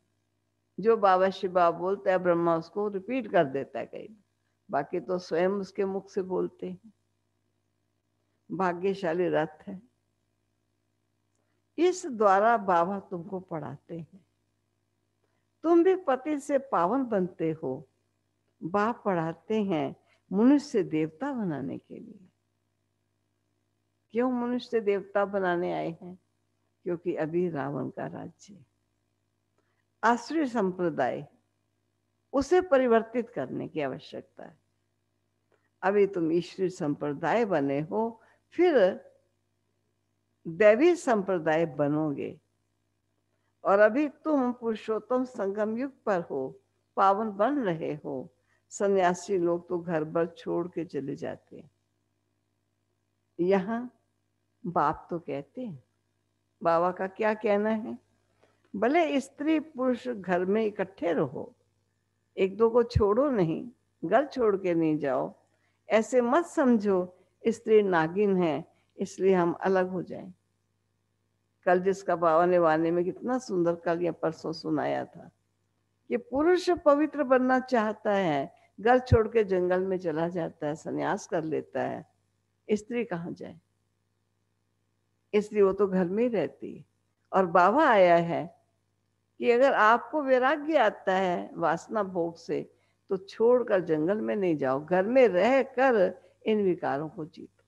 जो बाबा शिवा बोलता है ब्रह्मा उसको रिपीट कर देता है कई। बाकी तो स्वयं उसके मुख से बोलते हैं। भाग्यशाली रथ है। इस द्वारा बाबा तुमको पढ़ाते हैं। तुम भी पति से पावन बनते हो। बाप पढ़ाते हैं मनुष्य देवता बनाने के लिए। क्यों मनुष्य देवता बनाने आए हैं? क्योंकि अभी रावण का राज्य, आसुरी संप्रदाय, उसे परिवर्तित करने की आवश्यकता है। अभी तुम ईश्वरी संप्रदाय बने हो, फिर दैवी संप्रदाय बनोगे। और अभी तुम पुरुषोत्तम संगम युग पर हो, पावन बन रहे हो। सन्यासी लोग तो घर भर छोड़ के चले जाते हैं। यहाँ बाप तो कहते हैं, बाबा का क्या कहना है, भले स्त्री पुरुष घर में इकट्ठे रहो, एक दो को छोड़ो नहीं, घर छोड़ के नहीं जाओ। ऐसे मत समझो स्त्री नागिन है इसलिए हम अलग हो जाएं। कल जिसका बाबा ने वाणी में कितना सुंदर कल या परसों सुनाया था कि पुरुष पवित्र बनना चाहता है, घर छोड़ के जंगल में चला जाता है, सन्यास कर लेता है। स्त्री कहाँ जाए? इसलिए वो तो घर में ही रहती है। और बाबा आया है कि अगर आपको वैराग्य आता है वासना भोग से, तो छोड़कर जंगल में नहीं जाओ, घर में रह कर इन विकारों को जीतो।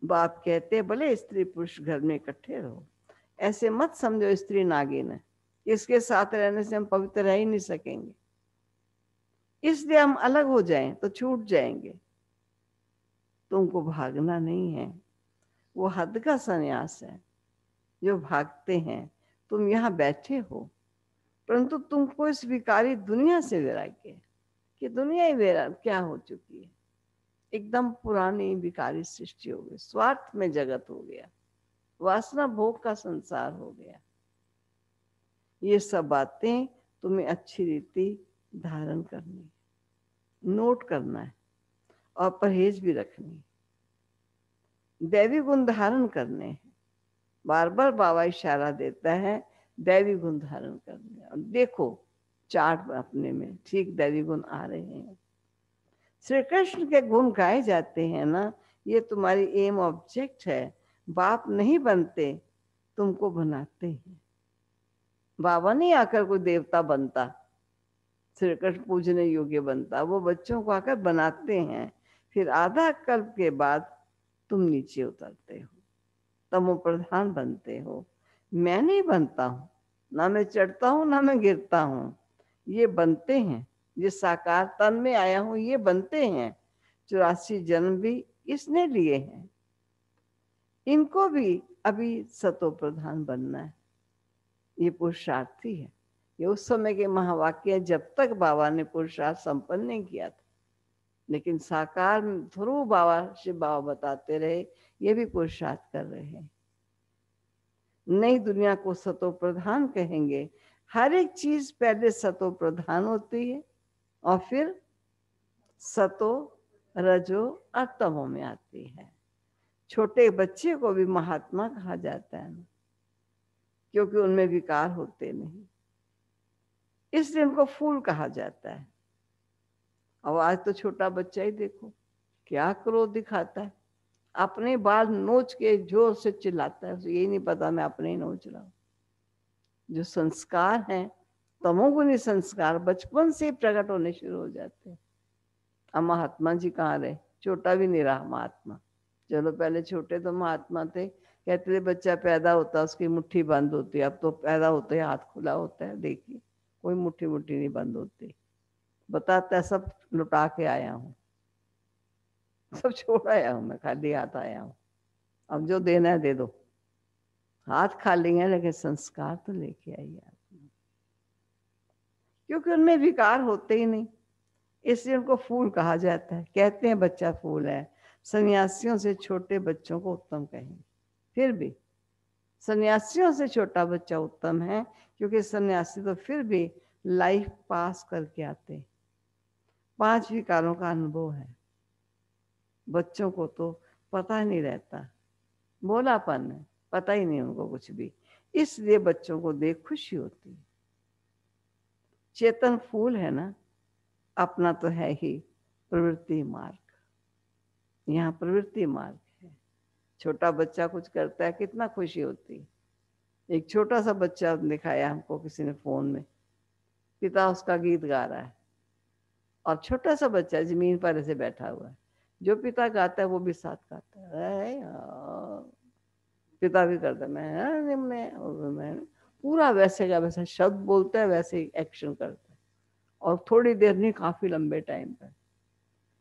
बाप कहते हैं भले स्त्री पुरुष घर में इकट्ठे रहो, ऐसे मत समझो स्त्री नागिन है, इसके साथ रहने से हम पवित्र रह ही नहीं सकेंगे, इसलिए हम अलग हो जाएं तो छूट जाएंगे। तुमको भागना नहीं है, वो हद का संन्यास है जो भागते हैं। तुम यहाँ बैठे हो, परंतु तुमको इस विकारी दुनिया से वैराग्य है कि दुनिया ही वैराग क्या हो चुकी है, एकदम पुरानी विकारी सृष्टि हो गई, स्वार्थ में जगत हो गया, वासना भोग का संसार हो गया। ये सब बातें तुम्हें अच्छी रीति धारण करनी है, नोट करना है और परहेज भी रखनी है, दैवी गुण धारण करने हैं। बार बार बाबा इशारा देता है दैवी गुण धारण करने। और देखो चार्ट अपने में ठीक दैवी गुण आ रहे हैं। श्री कृष्ण के गुण गाए जाते हैं ना, ये तुम्हारी एम ऑब्जेक्ट है। बाप नहीं बनते, तुमको बनाते हैं। बाबा नहीं आकर कोई देवता बनता, श्री कृष्ण पूजने योग्य बनता, वो बच्चों को आकर बनाते हैं। फिर आधा कल्प के बाद तुम नीचे उतरते हो, तमो प्रधान बनते हो। मैं नहीं बनता हूं, ना मैं चढ़ता हूं ना मैं गिरता हूं, ये बनते हैं। जिस साकार तन में आया हूं ये बनते हैं। 84 जन्म भी इसने लिए हैं। इनको भी अभी सतो प्रधान बनना है। ये पुरुषार्थी है। ये उस समय के महावाक्य, जब तक बाबा ने पुरुषार्थ संपन्न नहीं किया था, लेकिन साकार थ्रू बाबा शिव बाबा बताते रहे, ये भी पुरुषार्थ कर रहे हैं। नई दुनिया को सतो प्रधान कहेंगे। हर एक चीज पहले सतो प्रधान होती है और फिर सतो, रजो और तमो में आती है। छोटे बच्चे को भी महात्मा कहा जाता है ना, क्योंकि उनमें विकार होते नहीं, इसलिए उनको फूल कहा जाता है। अब आज तो छोटा बच्चा ही देखो क्या क्रोध दिखाता है, अपने बाल नोच के जोर से चिल्लाता है, उसे यही नहीं पता मैं अपने ही नोच रहा हूँ। जो संस्कार हैं, तमोगुणी संस्कार बचपन से प्रकट होने शुरू हो जाते हैं। अब महात्मा जी कहाँ रहे? छोटा भी नहीं रहा महात्मा। चलो पहले छोटे तो महात्मा थे, कहते थे बच्चा पैदा होता उसकी मुट्ठी बंद होती है, अब तो पैदा होते ही हाथ खुला होता है। देखिए कोई मुट्ठी मुट्ठी नहीं बंद होती, बताता है सब लुटा के आया हूँ, सब छोड़ आया हूँ मैं, खाली हाथ आया हूँ, अब जो देना है दे दो। हाथ खाली है लेकिन संस्कार तो लेके आई आप, क्योंकि उनमें विकार होते ही नहीं, इसलिए उनको फूल कहा जाता है। कहते हैं बच्चा फूल है। सन्यासियों से छोटे बच्चों को उत्तम कहेंगे, फिर भी सन्यासियों से छोटा बच्चा उत्तम है, क्योंकि सन्यासी तो फिर भी लाइफ पास करके आते हैं। 5 विकारों का अनुभव है। बच्चों को तो पता ही नहीं रहता, बोलापन है, पता ही नहीं उनको कुछ भी, इसलिए बच्चों को देख खुशी होती है। चेतन फूल है ना, अपना तो है ही प्रवृत्ति मार्ग। यहाँ प्रवृत्ति मार्ग है। छोटा बच्चा कुछ करता है, कितना खुशी होती है। एक छोटा सा बच्चा दिखाया हमको किसी ने फोन में, पिता उसका गीत गा रहा है और छोटा सा बच्चा जमीन पर ऐसे बैठा हुआ है, जो पिता गाता है वो भी साथ गाता है। पिता भी करता है मैं पूरा वैसे का वैसा शब्द बोलता है, वैसे ही एक्शन करता है, और थोड़ी देर नहीं काफी लंबे टाइम पर।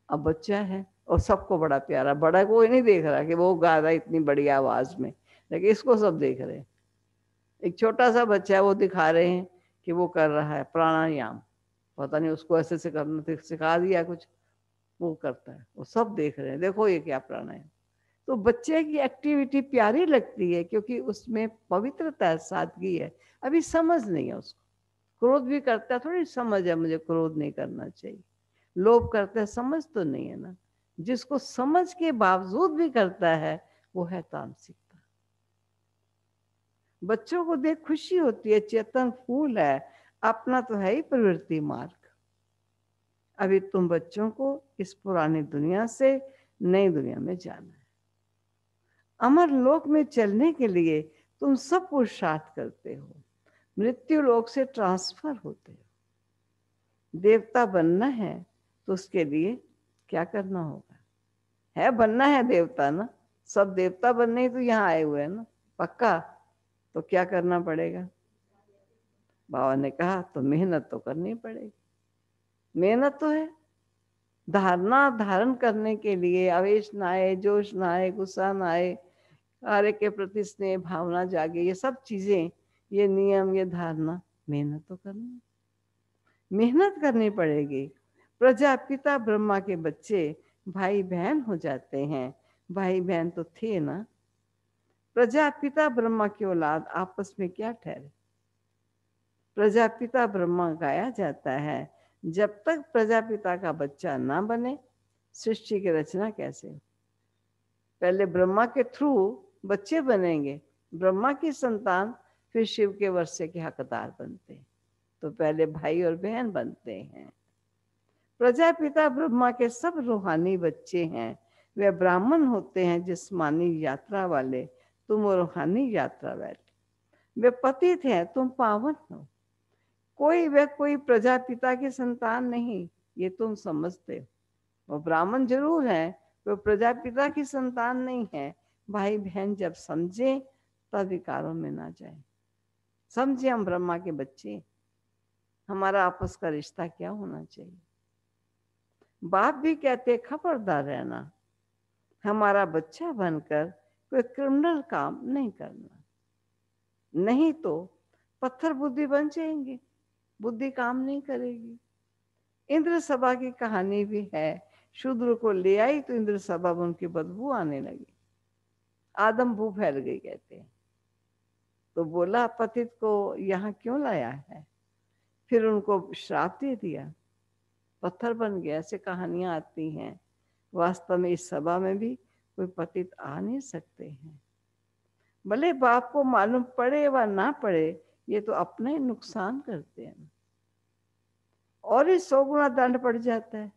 अब बच्चा है और सबको बड़ा प्यारा, बड़ा कोई नहीं देख रहा कि वो गा रहा है इतनी बड़ी आवाज में, लेकिन इसको सब देख रहे हैं। एक छोटा सा बच्चा है, वो दिखा रहे हैं कि वो कर रहा है प्राणायाम, पता नहीं उसको ऐसे से करना सिखा दिया कुछ, वो करता है, वो सब देख रहे हैं, देखो ये क्या प्राणायाम। तो बच्चे की एक्टिविटी प्यारी लगती है, क्योंकि उसमें पवित्रता है, सादगी है। अभी समझ नहीं है उसको। क्रोध भी करता है, थोड़ी समझ है मुझे क्रोध नहीं करना चाहिए। लोभ करता है, समझ तो नहीं है ना। जिसको समझ के बावजूद भी करता है वो है तामसिकता। बच्चों को देख खुशी होती है, चेतन फूल है, अपना तो है ही प्रवृत्ति मार्ग। अभी तुम बच्चों को इस पुरानी दुनिया से नई दुनिया में जाना है। अमर लोक में चलने के लिए तुम सब पुरुषार्थ करते हो, मृत्यु लोक से ट्रांसफर होते हो। देवता बनना है तो उसके लिए क्या करना होगा? है बनना है देवता ना, सब देवता बनने ही तो यहाँ आए हुए हैं ना, पक्का। तो क्या करना पड़ेगा? बाबा ने कहा तो मेहनत तो करनी पड़ेगी। मेहनत तो है, धारणा धारण करने के लिए आवेश ना आए, जोश ना आए, गुस्सा ना आए, कार्य के प्रति स्नेह भावना जागे, ये सब चीजें, ये नियम, ये धारणा, मेहनत तो करनी, मेहनत करनी पड़ेगी। प्रजापिता ब्रह्मा के बच्चे भाई बहन हो जाते हैं। भाई बहन तो थे ना। प्रजापिता ब्रह्मा की औलाद आपस में क्या ठहरे? प्रजापिता ब्रह्मा गाया जाता है। जब तक प्रजापिता का बच्चा ना बने, सृष्टि की रचना कैसे? पहले ब्रह्मा के थ्रू बच्चे बनेंगे, ब्रह्मा की संतान फिर शिव के वर्षे के हकदार बनते हैं। तो पहले भाई और बहन बनते हैं। प्रजापिता ब्रह्मा के सब रूहानी बच्चे हैं, वे ब्राह्मण होते हैं, जिस्मानी यात्रा वाले तुम रूहानी यात्रा वाले। वे पतित हैं, तुम पावन हो। कोई प्रजापिता की संतान नहीं, ये तुम समझते हो। वो ब्राह्मण जरूर है, वो प्रजापिता की संतान नहीं है। भाई बहन जब समझे तब विकारों में ना जाए। समझे हम ब्रह्मा के बच्चे, हमारा आपस का रिश्ता क्या होना चाहिए। बाप भी कहते खबरदार रहना, हमारा बच्चा बनकर कोई क्रिमिनल काम नहीं करना, नहीं तो पत्थर बुद्धि बन जाएंगे, बुद्धि काम नहीं करेगी। इंद्र सभा की कहानी भी है, शूद्र को ले आई तो इंद्र सभा में उनकी बदबू आने लगी, आदम भू फैल गई कहते हैं। तो बोला पतित को यहाँ क्यों लाया है, फिर उनको श्राप दे दिया, पत्थर बन गया। ऐसे कहानियां आती हैं। वास्तव में इस सभा में भी कोई पतित आ नहीं सकते हैं। भले बाप को मालूम पड़े व ना पड़े, ये तो अपना ही नुकसान करते हैं और ही 100 गुना दंड पड़ जाता है।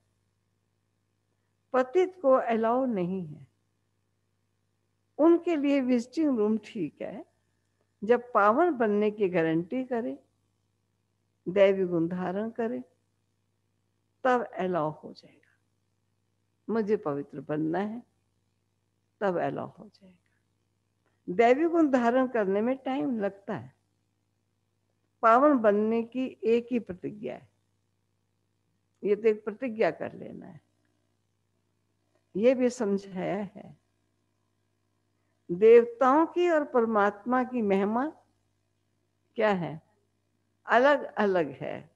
पतित को अलाउ नहीं है, उनके लिए विजिटिंग रूम ठीक है, जब पावन बनने की गारंटी करे, दैवी गुण धारण करे, तब अलाउ हो जाएगा। मुझे पवित्र बनना है, तब अलाउ हो जाएगा। दैवी गुण धारण करने में टाइम लगता है। पावन बनने की एक ही प्रतिज्ञा है, ये तो एक प्रतिज्ञा कर लेना है। ये भी समझाया है, देवताओं की और परमात्मा की महिमा क्या है, अलग अलग है।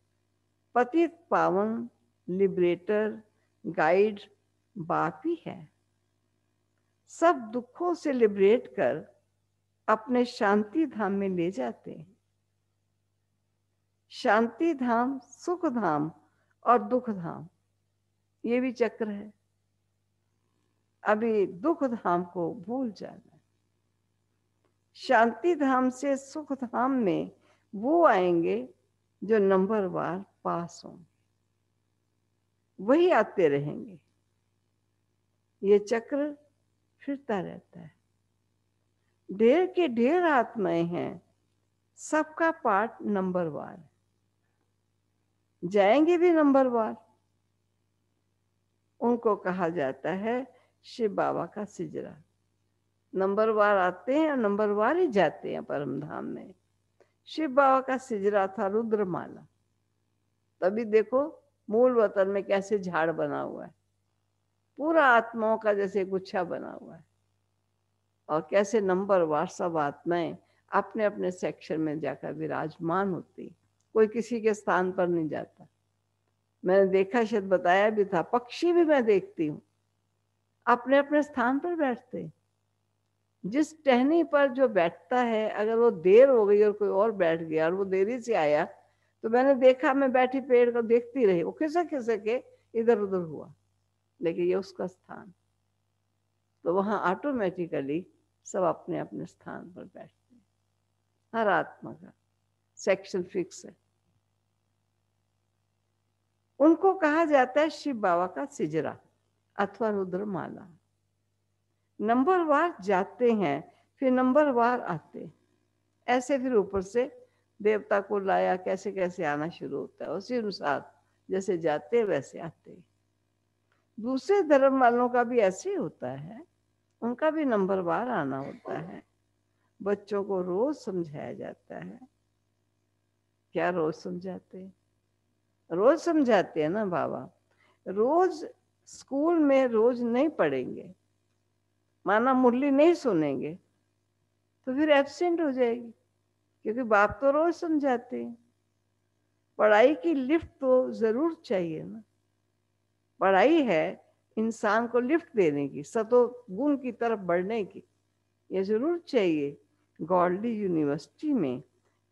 पतित पावन, लिबरेटर, गाइड बाप ही है। सब दुखों से लिबरेट कर अपने शांति धाम में ले जाते हैं। शांति धाम, सुख धाम और दुख धाम, ये भी चक्र है। अभी दुख धाम को भूल जाना। शांति धाम से सुख धाम में वो आएंगे जो नंबरवार पास होंगे, वही आते रहेंगे। ये चक्र फिरता रहता है। ढेर के ढेर आत्माएं हैं, सबका पार्ट नंबरवार, जाएंगे भी नंबरवार। उनको कहा जाता है शिव बाबा का सिजरा। नंबरवार आते हैं और नंबरवार ही जाते हैं परम धाम में। शिव बाबा का सिजरा था रुद्रमाला। तभी देखो मूल वतन में कैसे झाड़ बना हुआ है, पूरा आत्माओं का जैसे गुच्छा बना हुआ है, और कैसे नंबरवार सब आत्माएं अपने अपने सेक्शन में जाकर विराजमान होती, कोई किसी के स्थान पर नहीं जाता। मैंने देखा, शायद बताया भी था, पक्षी भी मैं देखती हूँ अपने अपने स्थान पर बैठते। जिस टहनी पर जो बैठता है, अगर वो देर हो गई और कोई और बैठ गया और वो देरी से आया, तो मैंने देखा, मैं बैठी पेड़ को देखती रही, वो खिसक के इधर उधर हुआ, लेकिन ये उसका स्थान। तो वहां ऑटोमेटिकली सब अपने अपने स्थान पर बैठते हैं। हर आत्मा का सेक्शन फिक्स है। उनको कहा जाता है शिव बाबा का सिजरा अथवा रुद्रमाला। नंबरवार जाते हैं, फिर नंबरवार आते, ऐसे फिर ऊपर से देवता को लाया, कैसे कैसे आना शुरू होता है। उसी अनुसार जैसे जाते वैसे आते। दूसरे धर्म वालों का भी ऐसे ही होता है, उनका भी नंबरवार आना होता है। बच्चों को रोज समझाया जाता है। क्या रोज समझाते हैं? रोज समझाते हैं ना बाबा। रोज स्कूल में रोज नहीं पढ़ेंगे, माना मुरली नहीं सुनेंगे, तो फिर एब्सेंट हो जाएगी, क्योंकि बाप तो रोज समझाते हैं। पढ़ाई की लिफ्ट तो जरूर चाहिए ना। पढ़ाई है इंसान को लिफ्ट देने की, सतो गुण की तरफ बढ़ने की, ये जरूर चाहिए। गॉडली यूनिवर्सिटी में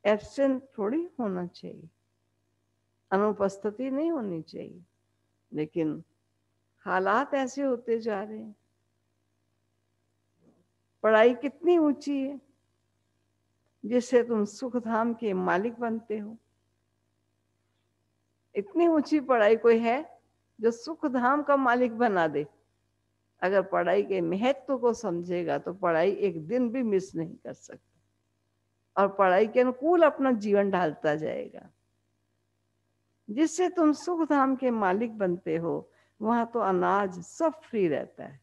एब्सेंट थोड़ी होना चाहिए, अनुपस्थिति नहीं होनी चाहिए, लेकिन हालात ऐसे होते जा रहे हैं। पढ़ाई कितनी ऊंची है जिससे तुम सुख धाम के मालिक बनते हो। इतनी ऊंची पढ़ाई कोई है जो सुख धाम का मालिक बना दे? अगर पढ़ाई के महत्व को समझेगा तो पढ़ाई एक दिन भी मिस नहीं कर सकता और पढ़ाई के अनुकूल अपना जीवन ढालता जाएगा। जिससे तुम सुख धाम के मालिक बनते हो, वहां तो अनाज सब फ्री रहता है,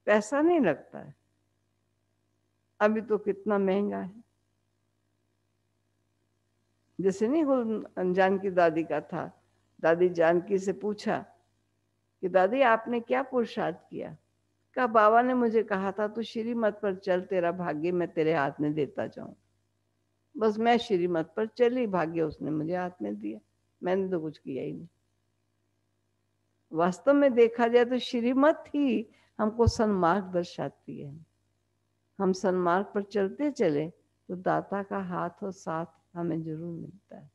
पैसा नहीं लगता है। अभी तो कितना महंगा है। जैसे नहीं जानकी दादी का था, दादी जानकी से पूछा कि दादी आपने क्या पुरुषार्थ किया? कहा बाबा ने मुझे कहा था तू श्रीमत पर चल, तेरा भाग्य मैं तेरे हाथ में देता जाऊं। बस मैं श्रीमत पर चली, भाग्य उसने मुझे हाथ में दिया, मैंने तो कुछ किया ही नहीं। वास्तव में देखा जाए तो श्रीमत ही हमको सन्मार्ग दर्शाती है। हम सन्मार्ग पर चलते चले तो दाता का हाथ और साथ हमें जरूर मिलता है।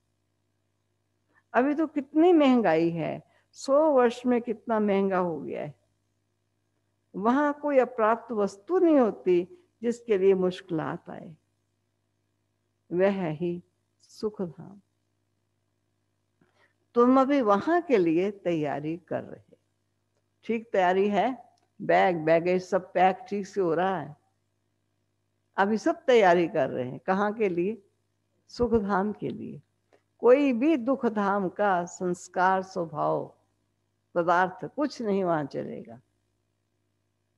अभी तो कितनी महंगाई है, 100 वर्ष में कितना महंगा हो गया है। वहां कोई अप्राप्त वस्तु नहीं होती जिसके लिए मुश्किलात आए, वह है ही सुख धाम। तुम अभी वहां के लिए तैयारी कर रहे, ठीक तैयारी है, बैगेज सब पैक ठीक से हो रहा है, अभी सब तैयारी कर रहे हैं। कहाँ के लिए? सुख धाम के लिए। कोई भी दुख धाम का संस्कार स्वभाव पदार्थ कुछ नहीं वहां चलेगा।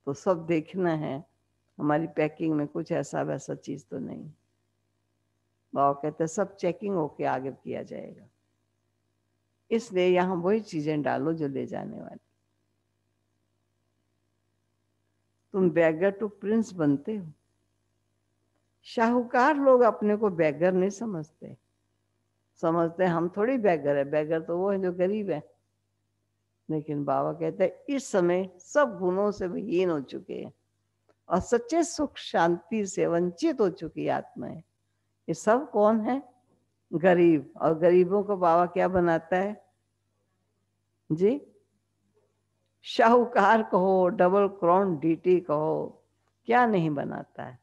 तो सब देखना है, हमारी पैकिंग में कुछ ऐसा वैसा चीज तो नहीं। बाबा कहते हैं सब चेकिंग होके आगे किया जाएगा, इसलिए यहाँ वही चीजें डालो जो ले जाने वाली। तुम बैगर टू प्रिंस बनते हो। शाहूकार लोग अपने को बैगर नहीं समझते, समझते हम थोड़ी बैगर है, बैगर तो वो है जो गरीब है। लेकिन बाबा कहते हैं इस समय सब गुणों से विहीन हो चुके हैं और सच्चे सुख शांति से वंचित हो चुकी आत्मा है। ये सब कौन है? गरीब। और गरीबों को बाबा क्या बनाता है जी? शाहूकार कहो, डबल क्राउन डीटी कहो, क्या नहीं बनाता है?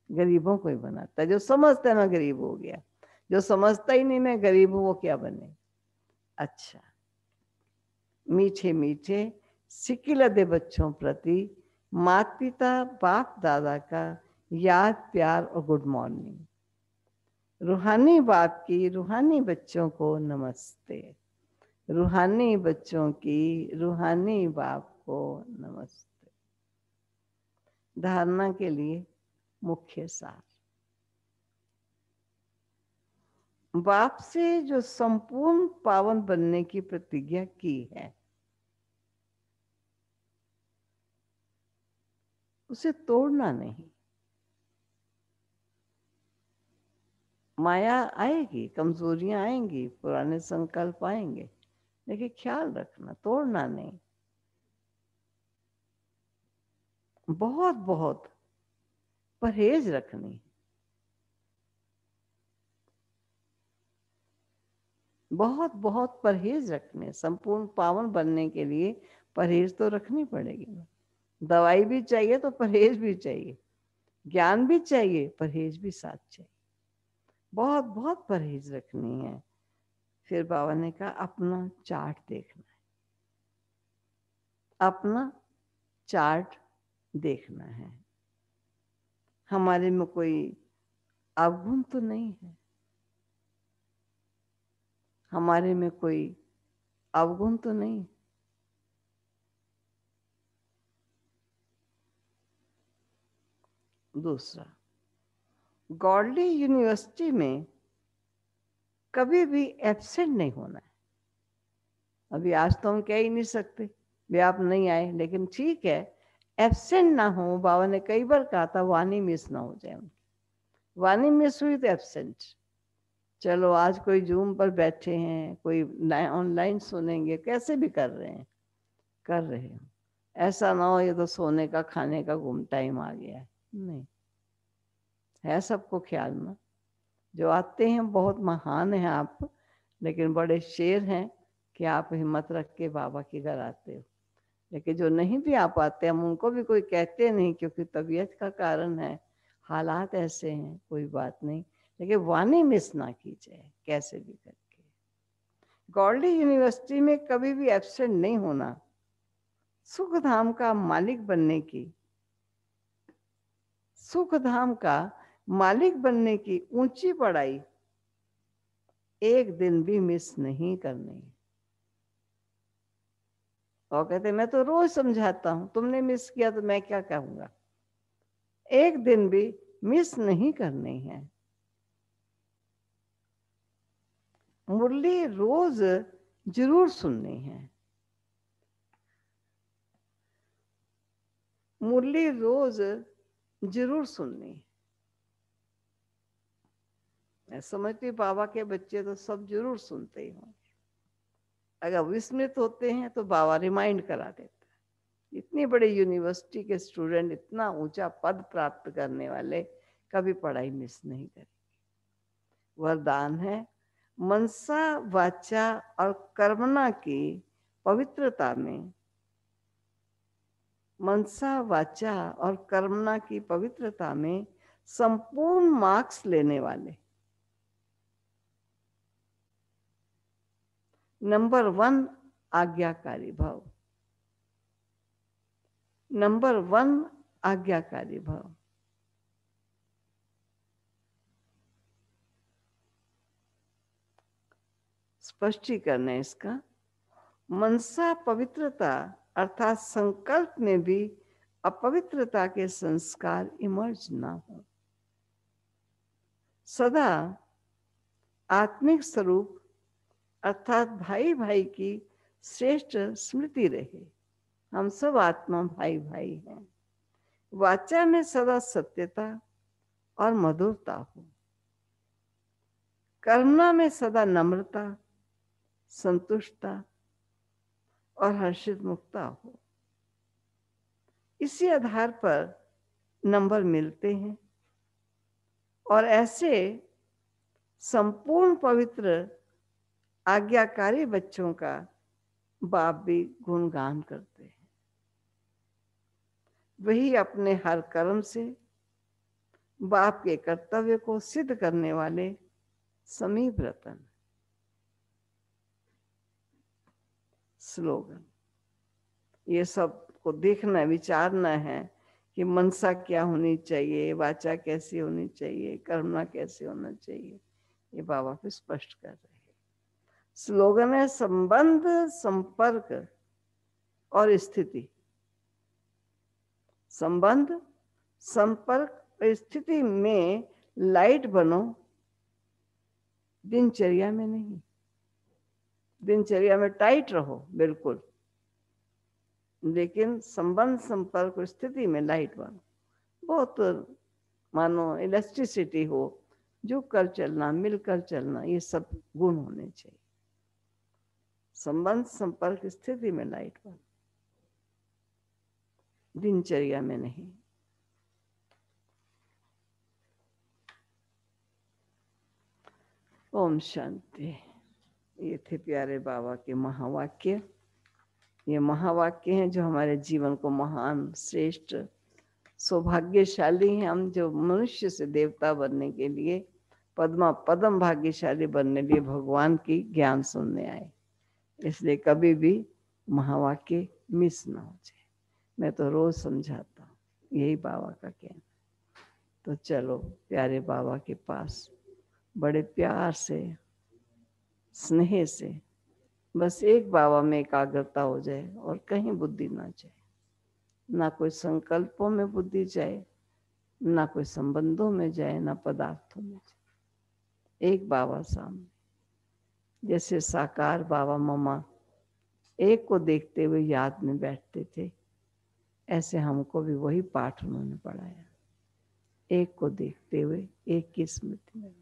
गरीबों को ही बनाता है। जो समझता है मैं गरीब हो गया, जो समझता ही नहीं मैं गरीब हूं वो क्या बने? अच्छा, मीठे मीठे सिकिलदे बच्चों प्रति माता पिता बाप दादा का याद प्यार और गुड मॉर्निंग। रूहानी बाप की रूहानी बच्चों को नमस्ते, रूहानी बच्चों की रूहानी बाप को नमस्ते। धारणा के लिए मुख्य सार, बाप से जो संपूर्ण पावन बनने की प्रतिज्ञा की है उसे तोड़ना नहीं। माया आएगी, कमजोरियां आएंगी, पुराने संकल्प आएंगे, लेकिन ख्याल रखना तोड़ना नहीं। बहुत बहुत परहेज रखनी, बहुत बहुत परहेज रखने। संपूर्ण पावन बनने के लिए परहेज तो रखनी पड़ेगी ना। दवाई भी चाहिए तो परहेज भी चाहिए, ज्ञान भी चाहिए, परहेज भी साथ चाहिए। बहुत बहुत परहेज रखनी है। फिर बाबा ने कहा अपना चार्ट देखना है, अपना चार्ट देखना है। हमारे में कोई अवगुण तो नहीं है, हमारे में कोई अवगुण तो नहीं। दूसरा, गॉडली यूनिवर्सिटी में कभी भी एब्सेंट नहीं होना है। अभी आज तो हम कह ही नहीं सकते वे आप नहीं आए, लेकिन ठीक है एब्सेंट ना हो। बाबा ने कई बार कहा था वाणी मिस ना हो जाए उनकी। वाणी मिस हुई तो एब्सेंट। चलो आज कोई जूम पर बैठे हैं, कोई ऑनलाइन सुनेंगे, कैसे भी कर रहे हैं, कर रहे हैं। ऐसा ना हो ये तो सोने का खाने का गुम टाइम आ गया है, नहीं है। सबको ख्याल में जो आते हैं बहुत महान हैं आप, लेकिन बड़े शेर हैं कि आप हिम्मत रख के बाबा के घर आते हो। लेकिन जो नहीं भी आ पाते हम उनको भी कोई कहते नहीं, क्योंकि तबीयत का कारण है, हालात ऐसे हैं, कोई बात नहीं। लेकिन वाणी मिस ना की जाए कैसे भी करके। गॉडली यूनिवर्सिटी में कभी भी एब्सेंट नहीं होना। सुख धाम का मालिक बनने की, सुख धाम का मालिक बनने की ऊंची पढ़ाई एक दिन भी मिस नहीं करनी। और कहते मैं तो रोज समझाता हूं, तुमने मिस किया तो मैं क्या कहूंगा। एक दिन भी मिस नहीं करनी है। मुरली रोज जरूर सुननी है। मुरली रोज जरूर सुननी है। मैं समझती हूँ बाबा के बच्चे तो सब जरूर सुनते ही होंगे। अगर विस्मृत होते हैं तो बाबा रिमाइंड करा देता है। इतनी बड़ी यूनिवर्सिटी के स्टूडेंट, इतना ऊंचा पद प्राप्त करने वाले कभी पढ़ाई मिस नहीं करेंगे। वरदान है मनसा वाचा और कर्मणा की पवित्रता में, मनसा वाचा और कर्मणा की पवित्रता में संपूर्ण मार्क्स लेने वाले नंबर 1 आज्ञाकारी भव। नंबर 1 आज्ञाकारी भव। स्पष्टीकरण है इसका। मनसा पवित्रता अर्थात संकल्प में भी अपवित्रता के संस्कार इमर्ज ना हो। सदा आत्मिक स्वरूप अर्थात भाई भाई की श्रेष्ठ स्मृति रहे। हम सब आत्मा भाई भाई हैं। वाचा में सदा सत्यता और मधुरता हो। कर्मणा में सदा नम्रता, संतुष्टता और हर्षित मुक्ता हो। इसी आधार पर नंबर मिलते हैं और ऐसे संपूर्ण पवित्र आज्ञाकारी बच्चों का बाप भी गुणगान करते हैं। वही अपने हर कर्म से बाप के कर्तव्य को सिद्ध करने वाले समीप रतन। स्लोगन ये सब को देखना, विचारना है कि मनसा क्या होनी चाहिए, वाचा कैसी होनी चाहिए, कर्मणा कैसे होना चाहिए। ये बाबा फिर स्पष्ट कर रहे हैं। स्लोगन है संबंध, संपर्क और स्थिति। संबंध, संपर्क और स्थिति में लाइट बनो, दिनचर्या में नहीं। दिनचर्या में टाइट रहो बिल्कुल, लेकिन संबंध, संपर्क और स्थिति में लाइट बनो। बहुत मानो इलेक्ट्रिसिटी हो, झुक कर चलना, मिलकर चलना, ये सब गुण होने चाहिए। संबंध, संपर्क, स्थिति में लाइट बनो, दिनचर्या में नहीं। ओम शांति। ये थे प्यारे बाबा के महावाक्य। ये महावाक्य हैं जो हमारे जीवन को महान, श्रेष्ठ, सौभाग्यशाली हैं हम जो मनुष्य से देवता बनने के लिए, पदम भाग्यशाली बनने लिए भगवान की ज्ञान सुनने आए। इसलिए कभी भी महावाक्य मिस ना हो जाए। मैं तो रोज समझाता हूँ, यही बाबा का कहना। तो चलो प्यारे बाबा के पास बड़े प्यार से, स्नेह से, बस एक बाबा में एकाग्रता हो जाए और कहीं बुद्धि ना जाए। ना कोई संकल्पों में बुद्धि जाए, ना कोई संबंधों में जाए, ना पदार्थों में जाए। एक बाबा सामने, जैसे साकार बाबा मम्मा एक को देखते हुए याद में बैठते थे, ऐसे हमको भी वही पाठ उन्होंने पढ़ाया। एक को देखते हुए एक की स्मृति में।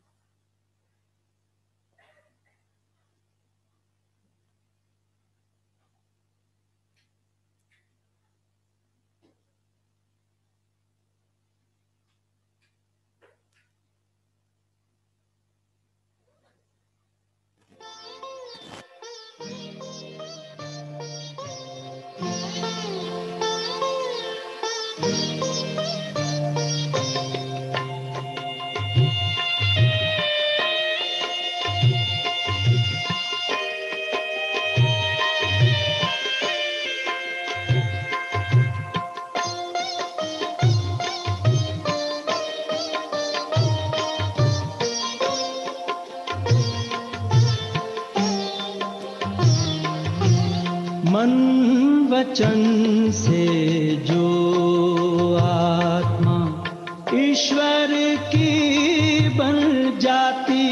मन वचन से जो आत्मा ईश्वर की बन जाती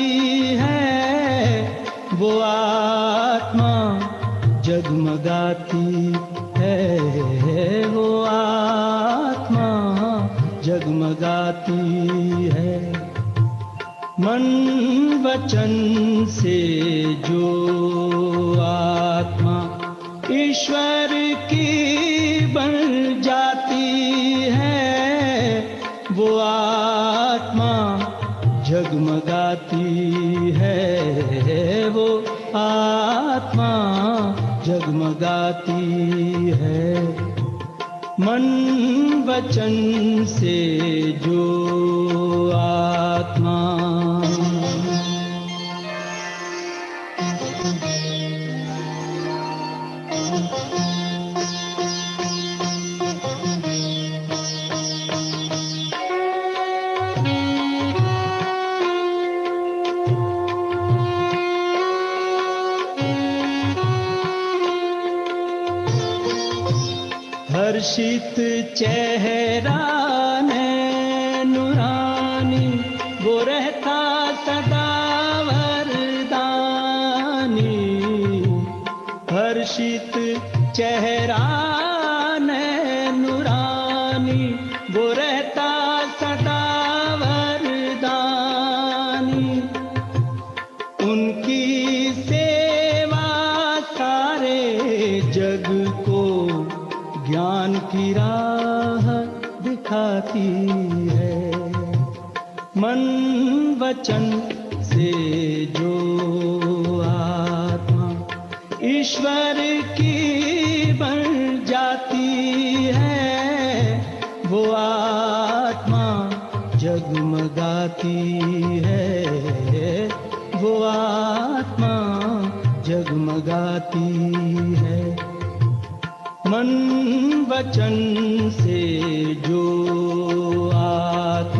है, वो आत्मा जगमगाती है, वो आत्मा जगमगाती है। मन वचन से जो आत्मा ईश्वर की बन जाती है, वो आत्मा जगमगाती है, वो आत्मा जगमगाती है। मन वचन से जो आत्मा हर्षित चेहरा नूरानी, वो रहता सदा वरदानी। हर्षित चेहरा नूरानी, वो रहता सदा वरदानी। उनकी सेवा सारे जग को ज्ञान की राह दिखाती है। मन वचन से जो आत्मा ईश्वर की बन जाती है, वो आत्मा जगमगाती है, वो आत्मा जगमगाती है। मन वचन से जो आत्मा